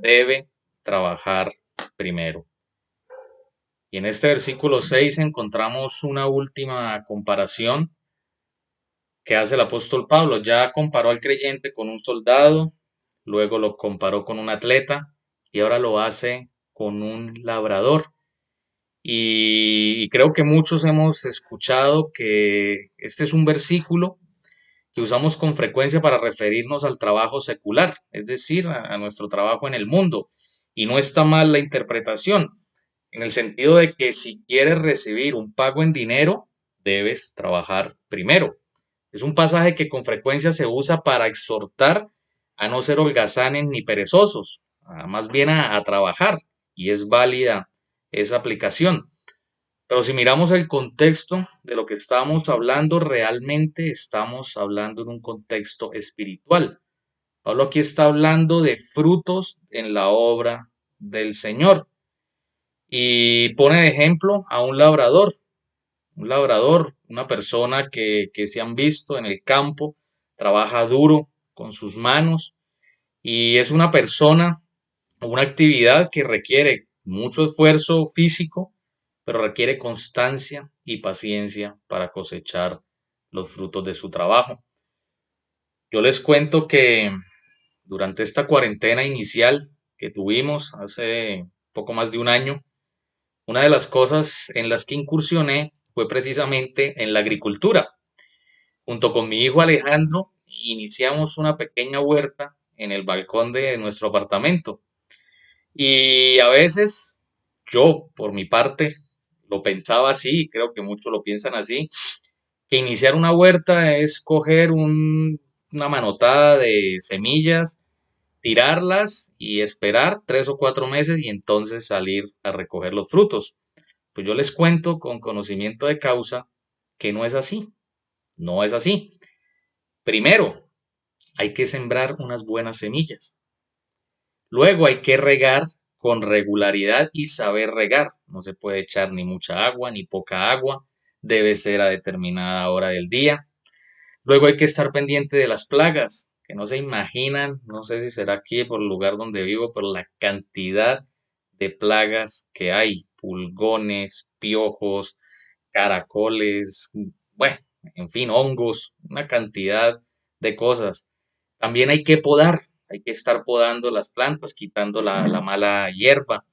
debe trabajar primero. Y en este versículo 6 encontramos una última comparación que hace el apóstol Pablo. Ya comparó al creyente con un soldado, luego lo comparó con un atleta y ahora lo hace con un labrador. Y creo que muchos hemos escuchado que este es un versículo que usamos con frecuencia para referirnos al trabajo secular, es decir, a nuestro trabajo en el mundo. Y no está mal la interpretación, en el sentido de que si quieres recibir un pago en dinero, debes trabajar primero. Es un pasaje que con frecuencia se usa para exhortar a no ser holgazanes ni perezosos, más bien a trabajar, y es válida esa aplicación. Pero si miramos el contexto de lo que estamos hablando, realmente estamos hablando en un contexto espiritual. Pablo aquí está hablando de frutos en la obra del Señor y pone de ejemplo a un labrador, una persona que se han visto en el campo, trabaja duro con sus manos y es una persona o una actividad que requiere mucho esfuerzo físico, pero requiere constancia y paciencia para cosechar los frutos de su trabajo. Yo les cuento que durante esta cuarentena inicial que tuvimos hace poco más de un año, una de las cosas en las que incursioné fue precisamente en la agricultura. Junto con mi hijo Alejandro, iniciamos una pequeña huerta en el balcón de nuestro apartamento. Y a veces yo, por mi parte, lo pensaba así, creo que muchos lo piensan así, que iniciar una huerta es coger una manotada de semillas, tirarlas y esperar 3 o 4 meses y entonces salir a recoger los frutos. Pues yo les cuento con conocimiento de causa que no es así, no es así. Primero, hay que sembrar unas buenas semillas. Luego hay que regar con regularidad y saber regar. No se puede echar ni mucha agua ni poca agua. Debe ser a determinada hora del día. Luego hay que estar pendiente de las plagas, que no se imaginan, no sé si será aquí por el lugar donde vivo, pero la cantidad de plagas que hay, pulgones, piojos, caracoles, bueno, en fin, hongos, una cantidad de cosas. También hay que estar podando las plantas, quitando la mala hierba.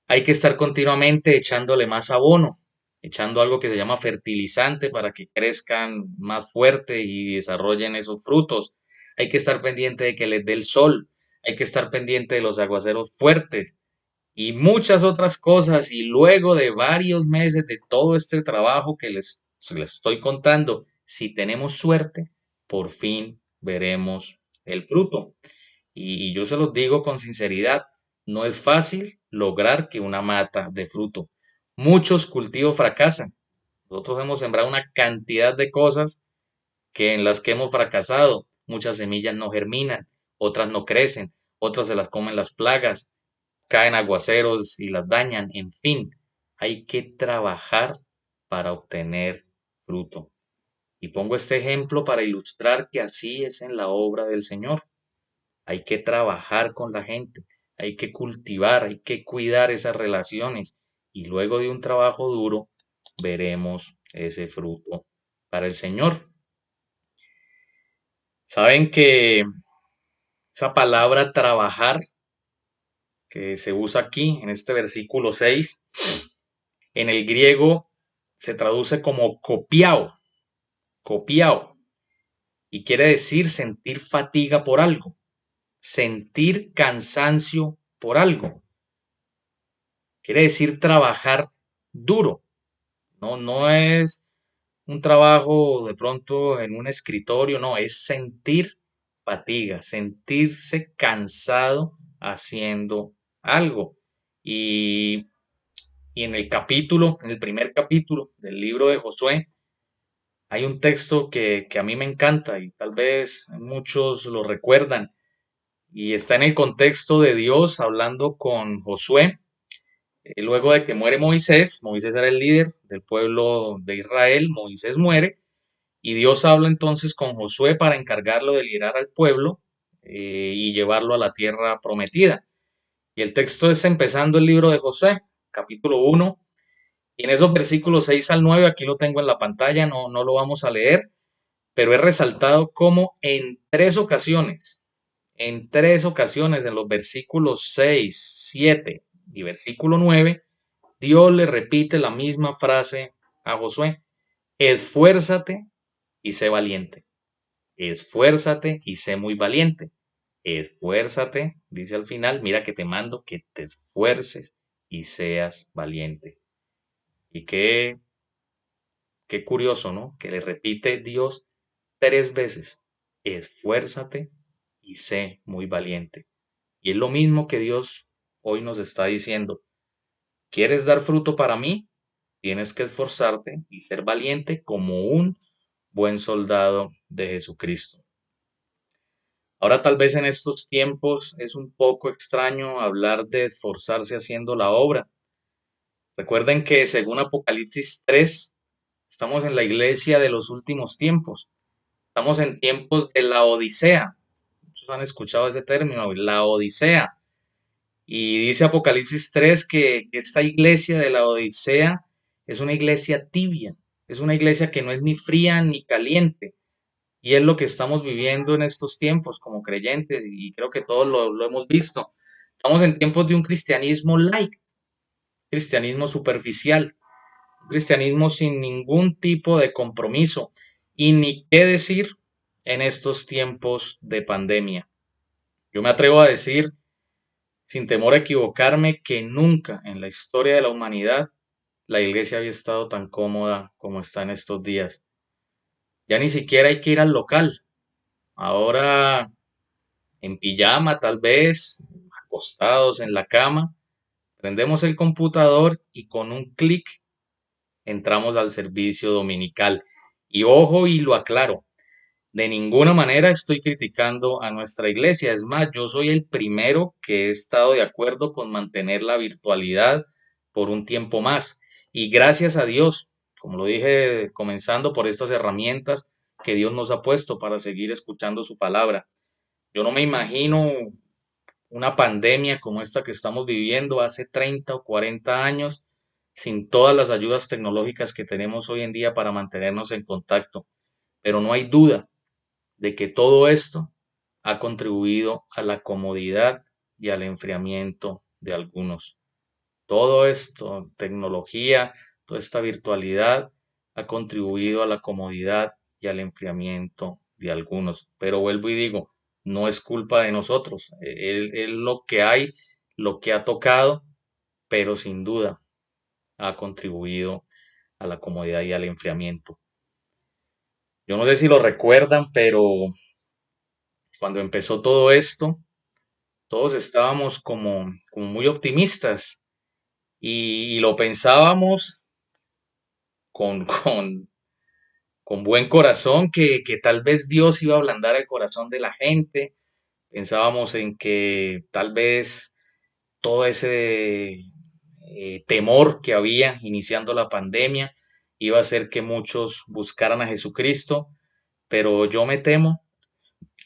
Hay que estar continuamente echándole más abono, echando algo que se llama fertilizante para que crezcan más fuerte y desarrollen esos frutos. Hay que estar pendiente de que les dé el sol. Hay que estar pendiente de los aguaceros fuertes y muchas otras cosas. Y luego de varios meses de todo este trabajo que les estoy contando, si tenemos suerte, por fin veremos el fruto. Y yo se los digo con sinceridad, no es fácil lograr que una mata dé fruto. Muchos cultivos fracasan. Nosotros hemos sembrado una cantidad de cosas que en las que hemos fracasado. Muchas semillas no germinan, otras no crecen, otras se las comen las plagas, caen aguaceros y las dañan. En fin, hay que trabajar para obtener fruto. Y pongo este ejemplo para ilustrar que así es en la obra del Señor. Hay que trabajar con la gente, hay que cultivar, hay que cuidar esas relaciones y luego de un trabajo duro veremos ese fruto para el Señor. Saben que esa palabra trabajar que se usa aquí en este versículo 6 en el griego se traduce como copiao, copiao, y quiere decir sentir fatiga por algo, sentir cansancio por algo. Quiere decir trabajar duro. No es un trabajo de pronto en un escritorio, no, es sentir fatiga, sentirse cansado haciendo algo. Y, y en el primer capítulo del libro de Josué, hay un texto que a mí me encanta y tal vez muchos lo recuerdan. Y está en el contexto de Dios hablando con Josué. Luego de que muere Moisés, Moisés era el líder del pueblo de Israel, Moisés muere y Dios habla entonces con Josué para encargarlo de liderar al pueblo y llevarlo a la tierra prometida. Y el texto es empezando el libro de Josué, capítulo 1, y en esos versículos 6 al 9, aquí lo tengo en la pantalla, no lo vamos a leer, pero he resaltado cómo en tres ocasiones, en los versículos 6, 7 y versículo 9, Dios le repite la misma frase a Josué: esfuérzate y sé valiente, esfuérzate y sé muy valiente, esfuérzate, dice al final, mira que te mando que te esfuerces y seas valiente. Y qué curioso, ¿no? Que le repite Dios tres veces: esfuérzate y sé muy valiente. Y es lo mismo que Dios hoy nos está diciendo: ¿quieres dar fruto para mí? Tienes que esforzarte y ser valiente como un buen soldado de Jesucristo. Ahora tal vez en estos tiempos es un poco extraño hablar de esforzarse haciendo la obra. Recuerden que según Apocalipsis 3, estamos en la iglesia de los últimos tiempos. Estamos en tiempos de la Odisea. Muchos han escuchado ese término, la Odisea. Y dice Apocalipsis 3 que esta iglesia de la Odisea es una iglesia tibia, es una iglesia que no es ni fría ni caliente. Y es lo que estamos viviendo en estos tiempos como creyentes y creo que todos lo hemos visto. Estamos en tiempos de un cristianismo light, cristianismo superficial, un cristianismo sin ningún tipo de compromiso y ni qué decir en estos tiempos de pandemia. Yo me atrevo a decir, sin temor a equivocarme, que nunca en la historia de la humanidad la iglesia había estado tan cómoda como está en estos días. Ya ni siquiera hay que ir al local. Ahora en pijama tal vez, acostados en la cama, prendemos el computador y con un clic entramos al servicio dominical. Y ojo, y lo aclaro, de ninguna manera estoy criticando a nuestra iglesia. Es más, yo soy el primero que he estado de acuerdo con mantener la virtualidad por un tiempo más. Y gracias a Dios, como lo dije comenzando, por estas herramientas que Dios nos ha puesto para seguir escuchando su palabra. Yo no me imagino una pandemia como esta que estamos viviendo hace 30 o 40 años sin todas las ayudas tecnológicas que tenemos hoy en día para mantenernos en contacto. Pero no hay duda de que todo esto ha contribuido a la comodidad y al enfriamiento de algunos. Todo esto, tecnología, toda esta virtualidad, ha contribuido a la comodidad y al enfriamiento de algunos. Pero vuelvo y digo, no es culpa de nosotros. Es lo que hay, lo que ha tocado, pero sin duda ha contribuido a la comodidad y al enfriamiento. Yo no sé si lo recuerdan, pero cuando empezó todo esto, todos estábamos como muy optimistas y lo pensábamos con, con buen corazón que tal vez Dios iba a ablandar el corazón de la gente. Pensábamos en que tal vez todo ese temor que había iniciando la pandemia iba a hacer que muchos buscaran a Jesucristo, pero yo me temo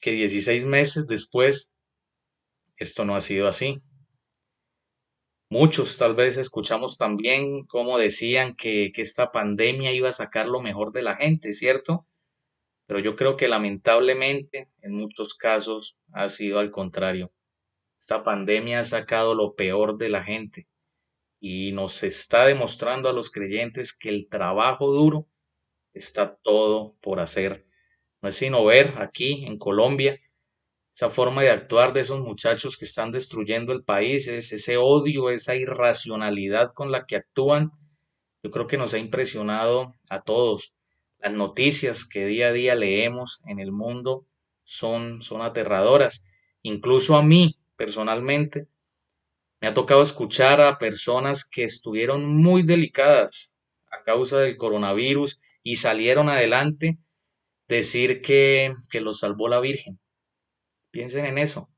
que 16 meses después esto no ha sido así. Muchos tal vez escuchamos también cómo decían que esta pandemia iba a sacar lo mejor de la gente, ¿cierto? Pero yo creo que lamentablemente en muchos casos ha sido al contrario. Esta pandemia ha sacado lo peor de la gente y nos está demostrando a los creyentes que el trabajo duro está todo por hacer. No es sino ver aquí en Colombia esa forma de actuar de esos muchachos que están destruyendo el país, ese odio, esa irracionalidad con la que actúan. Yo creo que nos ha impresionado a todos. Las noticias que día a día leemos en el mundo son aterradoras. Incluso a mí, personalmente, me ha tocado escuchar a personas que estuvieron muy delicadas a causa del coronavirus y salieron adelante decir que los salvó la Virgen. Piensen en eso,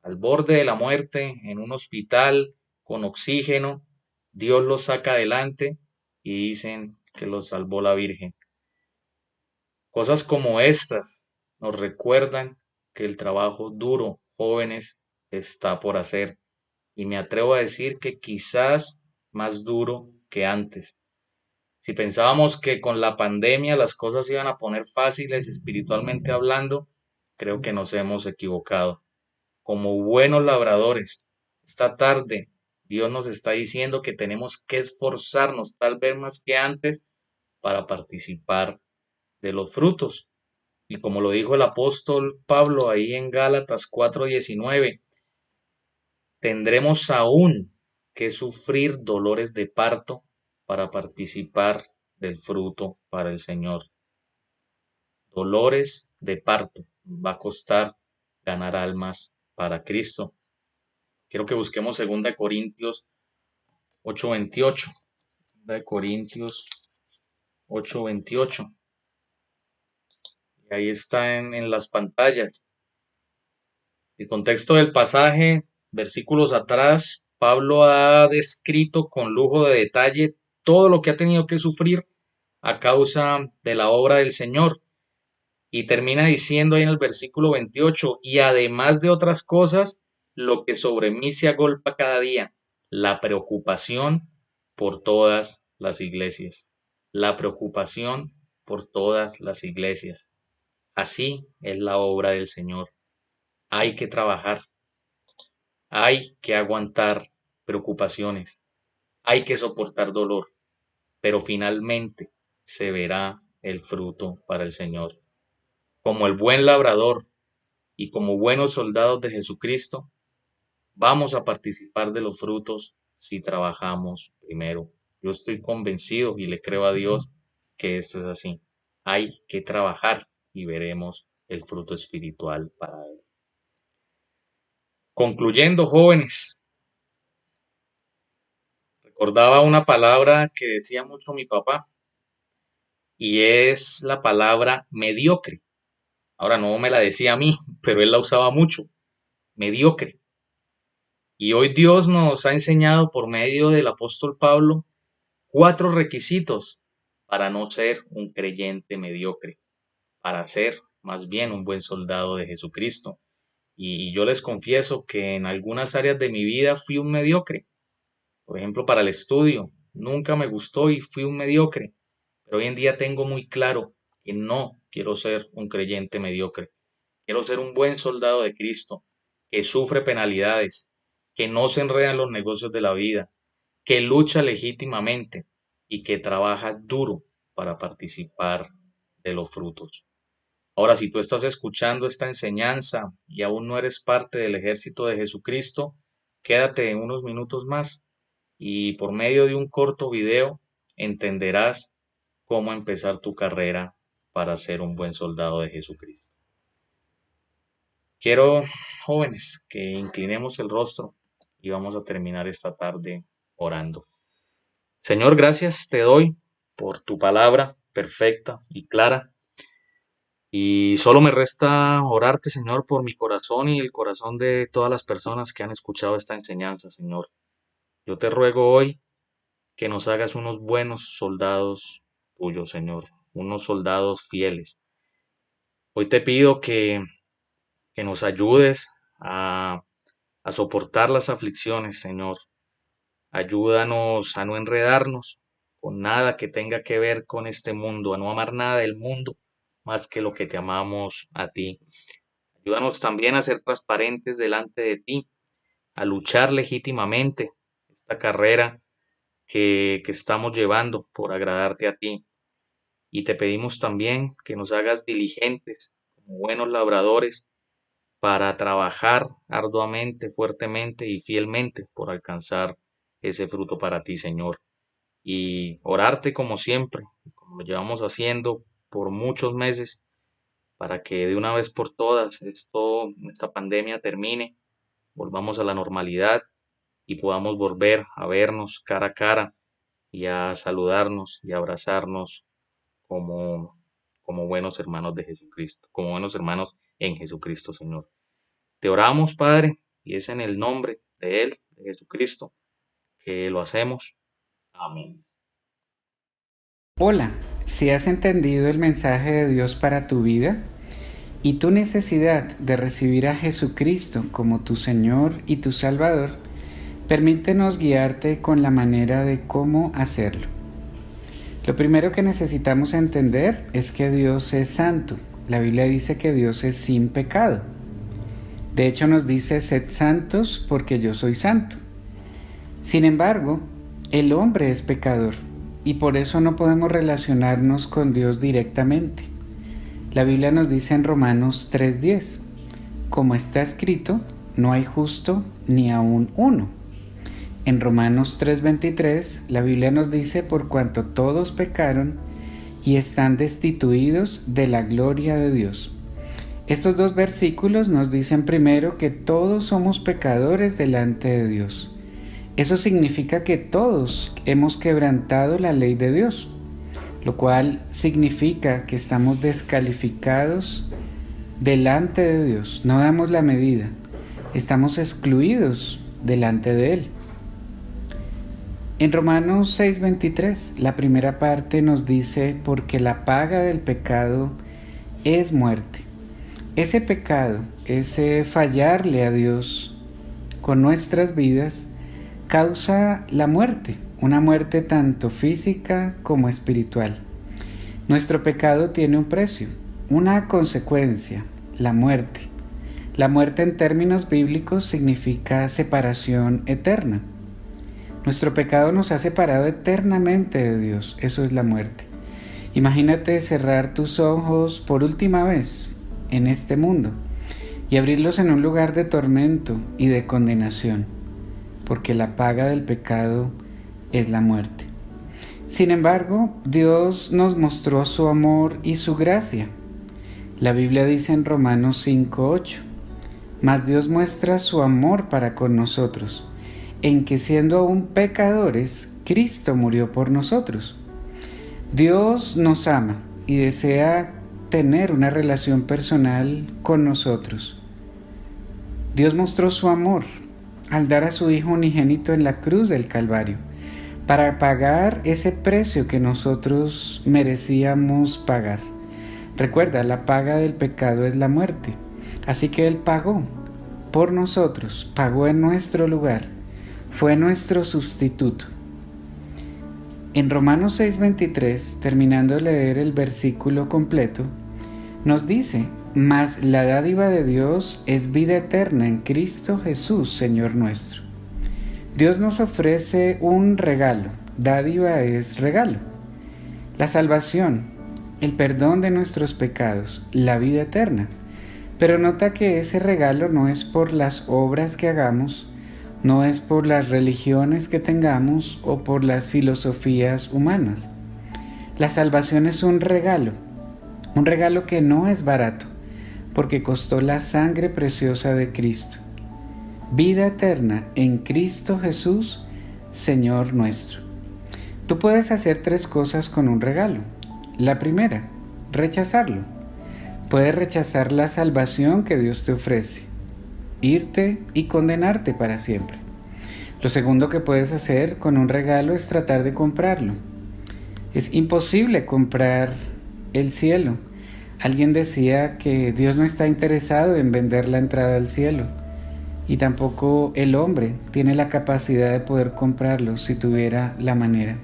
al borde de la muerte, en un hospital, con oxígeno, Dios los saca adelante y dicen que los salvó la Virgen. Cosas como estas nos recuerdan que el trabajo duro, jóvenes, está por hacer. Y me atrevo a decir que quizás más duro que antes. Si pensábamos que con la pandemia las cosas se iban a poner fáciles espiritualmente hablando, creo que nos hemos equivocado. Como buenos labradores, esta tarde Dios nos está diciendo que tenemos que esforzarnos, tal vez más que antes, para participar de los frutos. Y como lo dijo el apóstol Pablo ahí en Gálatas 4:19, tendremos aún que sufrir dolores de parto para participar del fruto para el Señor. Dolores de parto. Va a costar ganar almas para Cristo. Quiero que busquemos 2 Corintios 8:28. 2 Corintios 8:28. Y ahí está en las pantallas. El contexto del pasaje, versículos atrás, Pablo ha descrito con lujo de detalle todo lo que ha tenido que sufrir a causa de la obra del Señor. Y termina diciendo ahí en el versículo 28, y además de otras cosas, lo que sobre mí se agolpa cada día, la preocupación por todas las iglesias. La preocupación por todas las iglesias. Así es la obra del Señor. Hay que trabajar, hay que aguantar preocupaciones, hay que soportar dolor, pero finalmente se verá el fruto para el Señor. Como el buen labrador y como buenos soldados de Jesucristo, vamos a participar de los frutos si trabajamos primero. Yo estoy convencido y le creo a Dios que esto es así. Hay que trabajar y veremos el fruto espiritual para Él. Concluyendo, jóvenes, recordaba una palabra que decía mucho mi papá y es la palabra mediocre. Ahora no me la decía a mí, pero él la usaba mucho, mediocre. Y hoy Dios nos ha enseñado por medio del apóstol Pablo 4 requisitos para no ser un creyente mediocre, para ser más bien un buen soldado de Jesucristo. Y yo les confieso que en algunas áreas de mi vida fui un mediocre. Por ejemplo, para el estudio, nunca me gustó y fui un mediocre. Pero hoy en día tengo muy claro que no quiero ser un creyente mediocre. Quiero ser un buen soldado de Cristo, que sufre penalidades, que no se enreda en los negocios de la vida, que lucha legítimamente y que trabaja duro para participar de los frutos. Ahora, si tú estás escuchando esta enseñanza y aún no eres parte del ejército de Jesucristo, quédate unos minutos más y por medio de un corto video entenderás cómo empezar tu carrera para ser un buen soldado de Jesucristo. Quiero, jóvenes, que inclinemos el rostro y vamos a terminar esta tarde orando. Señor, gracias te doy por tu palabra perfecta y clara. Y solo me resta orarte, Señor, por mi corazón y el corazón de todas las personas que han escuchado esta enseñanza, Señor. Yo te ruego hoy que nos hagas unos buenos soldados tuyos, Señor, unos soldados fieles. Hoy te pido que nos ayudes a soportar las aflicciones, Señor. Ayúdanos a no enredarnos con nada que tenga que ver con este mundo, a no amar nada del mundo más que lo que te amamos a ti. Ayúdanos también a ser transparentes delante de ti, a luchar legítimamente esta carrera que estamos llevando por agradarte a ti. Y te pedimos también que nos hagas diligentes como buenos labradores para trabajar arduamente, fuertemente y fielmente por alcanzar ese fruto para ti, Señor. Y orarte como siempre, como lo llevamos haciendo por muchos meses, para que de una vez por todas esta pandemia termine, volvamos a la normalidad y podamos volver a vernos cara a cara y a saludarnos y abrazarnos como, como buenos hermanos de Jesucristo, como buenos hermanos en Jesucristo, Señor. Te oramos, Padre, y es en el nombre de Él, de Jesucristo, que lo hacemos. Amén. Hola, si has entendido el mensaje de Dios para tu vida, y tu necesidad de recibir a Jesucristo como tu Señor y tu Salvador, permítenos guiarte con la manera de cómo hacerlo. Lo primero que necesitamos entender es que Dios es santo. La Biblia dice que Dios es sin pecado. De hecho nos dice, sed santos porque yo soy santo. Sin embargo, el hombre es pecador y por eso no podemos relacionarnos con Dios directamente. La Biblia nos dice en Romanos 3:10, como está escrito, no hay justo ni aun uno. En Romanos 3:23, la Biblia nos dice, por cuanto todos pecaron y están destituidos de la gloria de Dios. Estos dos versículos nos dicen primero que todos somos pecadores delante de Dios. Eso significa que todos hemos quebrantado la ley de Dios, lo cual significa que estamos descalificados delante de Dios. No damos la medida, estamos excluidos delante de Él. En Romanos 6:23, la primera parte nos dice, porque la paga del pecado es muerte. Ese pecado, ese fallarle a Dios con nuestras vidas, causa la muerte, una muerte tanto física como espiritual. Nuestro pecado tiene un precio, una consecuencia, la muerte. La muerte en términos bíblicos significa separación eterna. Nuestro pecado nos ha separado eternamente de Dios, eso es la muerte. Imagínate cerrar tus ojos por última vez en este mundo y abrirlos en un lugar de tormento y de condenación, porque la paga del pecado es la muerte. Sin embargo, Dios nos mostró su amor y su gracia. La Biblia dice en Romanos 5:8, mas Dios muestra su amor para con nosotros, en que siendo aún pecadores, Cristo murió por nosotros. Dios nos ama y desea tener una relación personal con nosotros. Dios mostró su amor al dar a su Hijo unigénito en la cruz del Calvario, para pagar ese precio que nosotros merecíamos pagar. Recuerda, la paga del pecado es la muerte, así que Él pagó por nosotros, pagó en nuestro lugar, fue nuestro sustituto. En Romanos 6:23, terminando de leer el versículo completo, nos dice, mas la dádiva de Dios es vida eterna en Cristo Jesús, Señor nuestro. Dios nos ofrece un regalo, dádiva es regalo, la salvación, el perdón de nuestros pecados, la vida eterna. Pero nota que ese regalo no es por las obras que hagamos, no es por las religiones que tengamos o por las filosofías humanas. La salvación es un regalo que no es barato, porque costó la sangre preciosa de Cristo. Vida eterna en Cristo Jesús, Señor nuestro. Tú puedes hacer 3 cosas con un regalo. La primera, rechazarlo. Puedes rechazar la salvación que Dios te ofrece, irte y condenarte para siempre. Lo segundo que puedes hacer con un regalo es tratar de comprarlo. Es imposible comprar el cielo. Alguien decía que Dios no está interesado en vender la entrada al cielo y tampoco el hombre tiene la capacidad de poder comprarlo si tuviera la manera.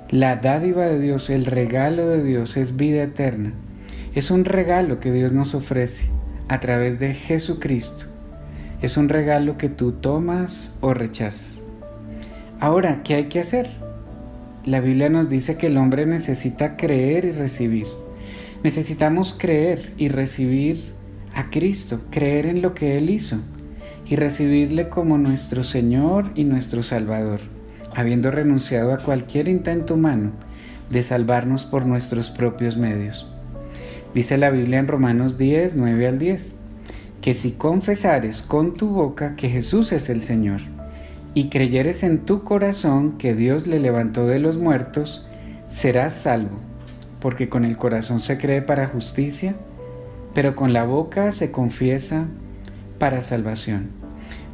La dádiva de Dios, el regalo de Dios es vida eterna. Es un regalo que Dios nos ofrece a través de Jesucristo. Es un regalo que tú tomas o rechazas. Ahora, ¿qué hay que hacer? La Biblia nos dice que el hombre necesita creer y recibir. Necesitamos creer y recibir a Cristo, creer en lo que Él hizo y recibirle como nuestro Señor y nuestro Salvador, habiendo renunciado a cualquier intento humano de salvarnos por nuestros propios medios. Dice la Biblia en Romanos 10, 9 al 10, que si confesares con tu boca que Jesús es el Señor y creyeres en tu corazón que Dios le levantó de los muertos, serás salvo, porque con el corazón se cree para justicia, pero con la boca se confiesa para salvación.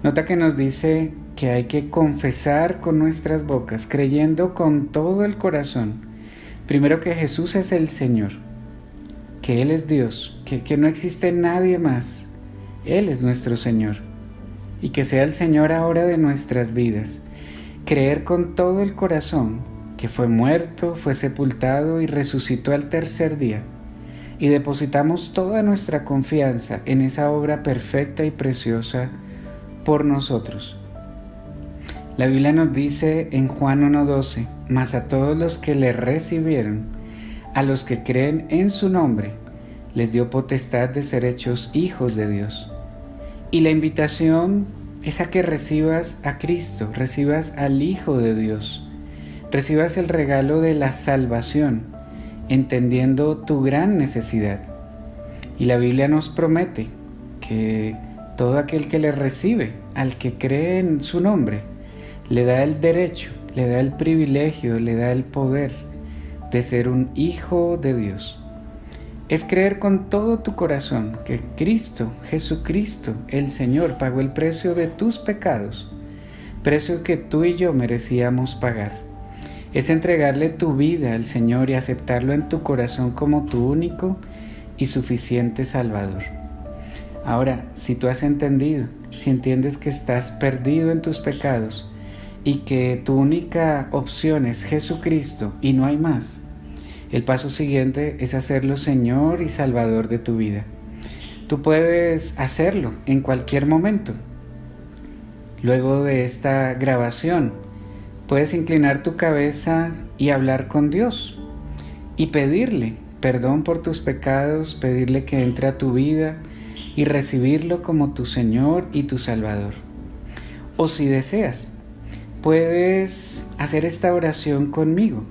Nota que nos dice que hay que confesar con nuestras bocas, creyendo con todo el corazón, primero que Jesús es el Señor, que Él es Dios, que no existe nadie más. Él es nuestro Señor. Y que sea el Señor ahora de nuestras vidas. Creer con todo el corazón que fue muerto, fue sepultado y resucitó al tercer día. Y depositamos toda nuestra confianza en esa obra perfecta y preciosa por nosotros. La Biblia nos dice en Juan 1:12, mas a todos los que le recibieron, a los que creen en su nombre, les dio potestad de ser hechos hijos de Dios. Y la invitación es a que recibas a Cristo, recibas al Hijo de Dios, recibas el regalo de la salvación, entendiendo tu gran necesidad. Y la Biblia nos promete que todo aquel que le recibe, al que cree en su nombre, le da el derecho, le da el privilegio, le da el poder de ser un hijo de Dios. Es creer con todo tu corazón que Cristo, Jesucristo, el Señor, pagó el precio de tus pecados, precio que tú y yo merecíamos pagar. Es entregarle tu vida al Señor y aceptarlo en tu corazón como tu único y suficiente Salvador. Ahora, si tú has entendido, si entiendes que estás perdido en tus pecados y que tu única opción es Jesucristo y no hay más, el paso siguiente es hacerlo Señor y Salvador de tu vida. Tú puedes hacerlo en cualquier momento. Luego de esta grabación, puedes inclinar tu cabeza y hablar con Dios y pedirle perdón por tus pecados, pedirle que entre a tu vida y recibirlo como tu Señor y tu Salvador. O si deseas, puedes hacer esta oración conmigo.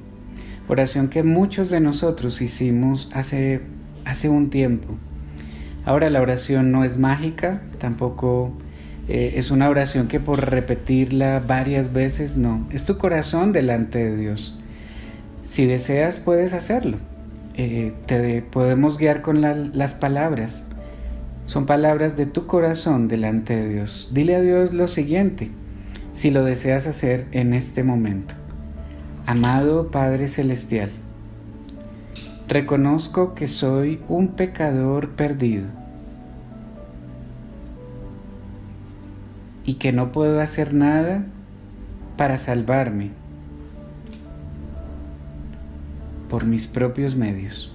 Oración que muchos de nosotros hicimos hace un tiempo. Ahora la oración no es mágica, tampoco es una oración que por repetirla varias veces, no. Es tu corazón delante de Dios. Si deseas puedes hacerlo. Te podemos guiar con las palabras. Son palabras de tu corazón delante de Dios. Dile a Dios lo siguiente, si lo deseas hacer en este momento. Amado Padre Celestial, reconozco que soy un pecador perdido y que no puedo hacer nada para salvarme por mis propios medios.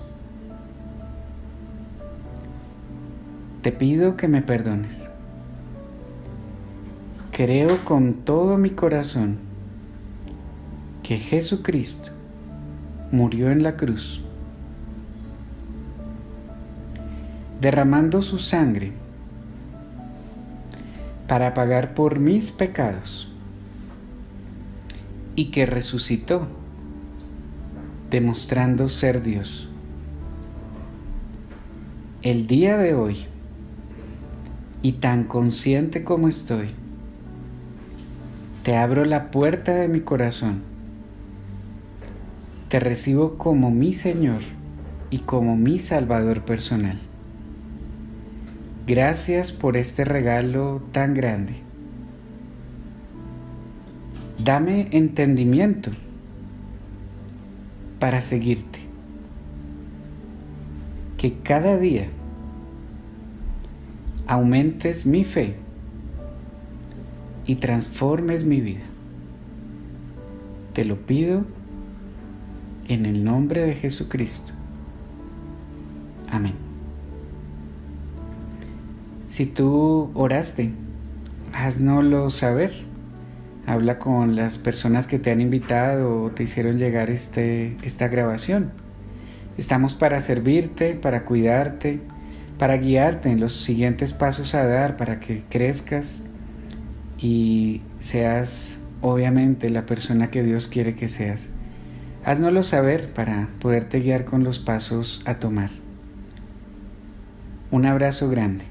Te pido que me perdones. Creo con todo mi corazón que Jesucristo murió en la cruz, derramando su sangre para pagar por mis pecados y que resucitó, demostrando ser Dios. El día de hoy, y tan consciente como estoy, te abro la puerta de mi corazón. Te recibo como mi Señor y como mi Salvador personal. Gracias por este regalo tan grande. Dame entendimiento para seguirte. Que cada día aumentes mi fe y transformes mi vida. Te lo pido en el nombre de Jesucristo. Amén. Si tú oraste, háznoslo saber. Habla con las personas que te han invitado o te hicieron llegar esta grabación. Estamos para servirte, para cuidarte, para guiarte en los siguientes pasos a dar para que crezcas y seas obviamente la persona que Dios quiere que seas. Háznoslo saber para poderte guiar con los pasos a tomar. Un abrazo grande.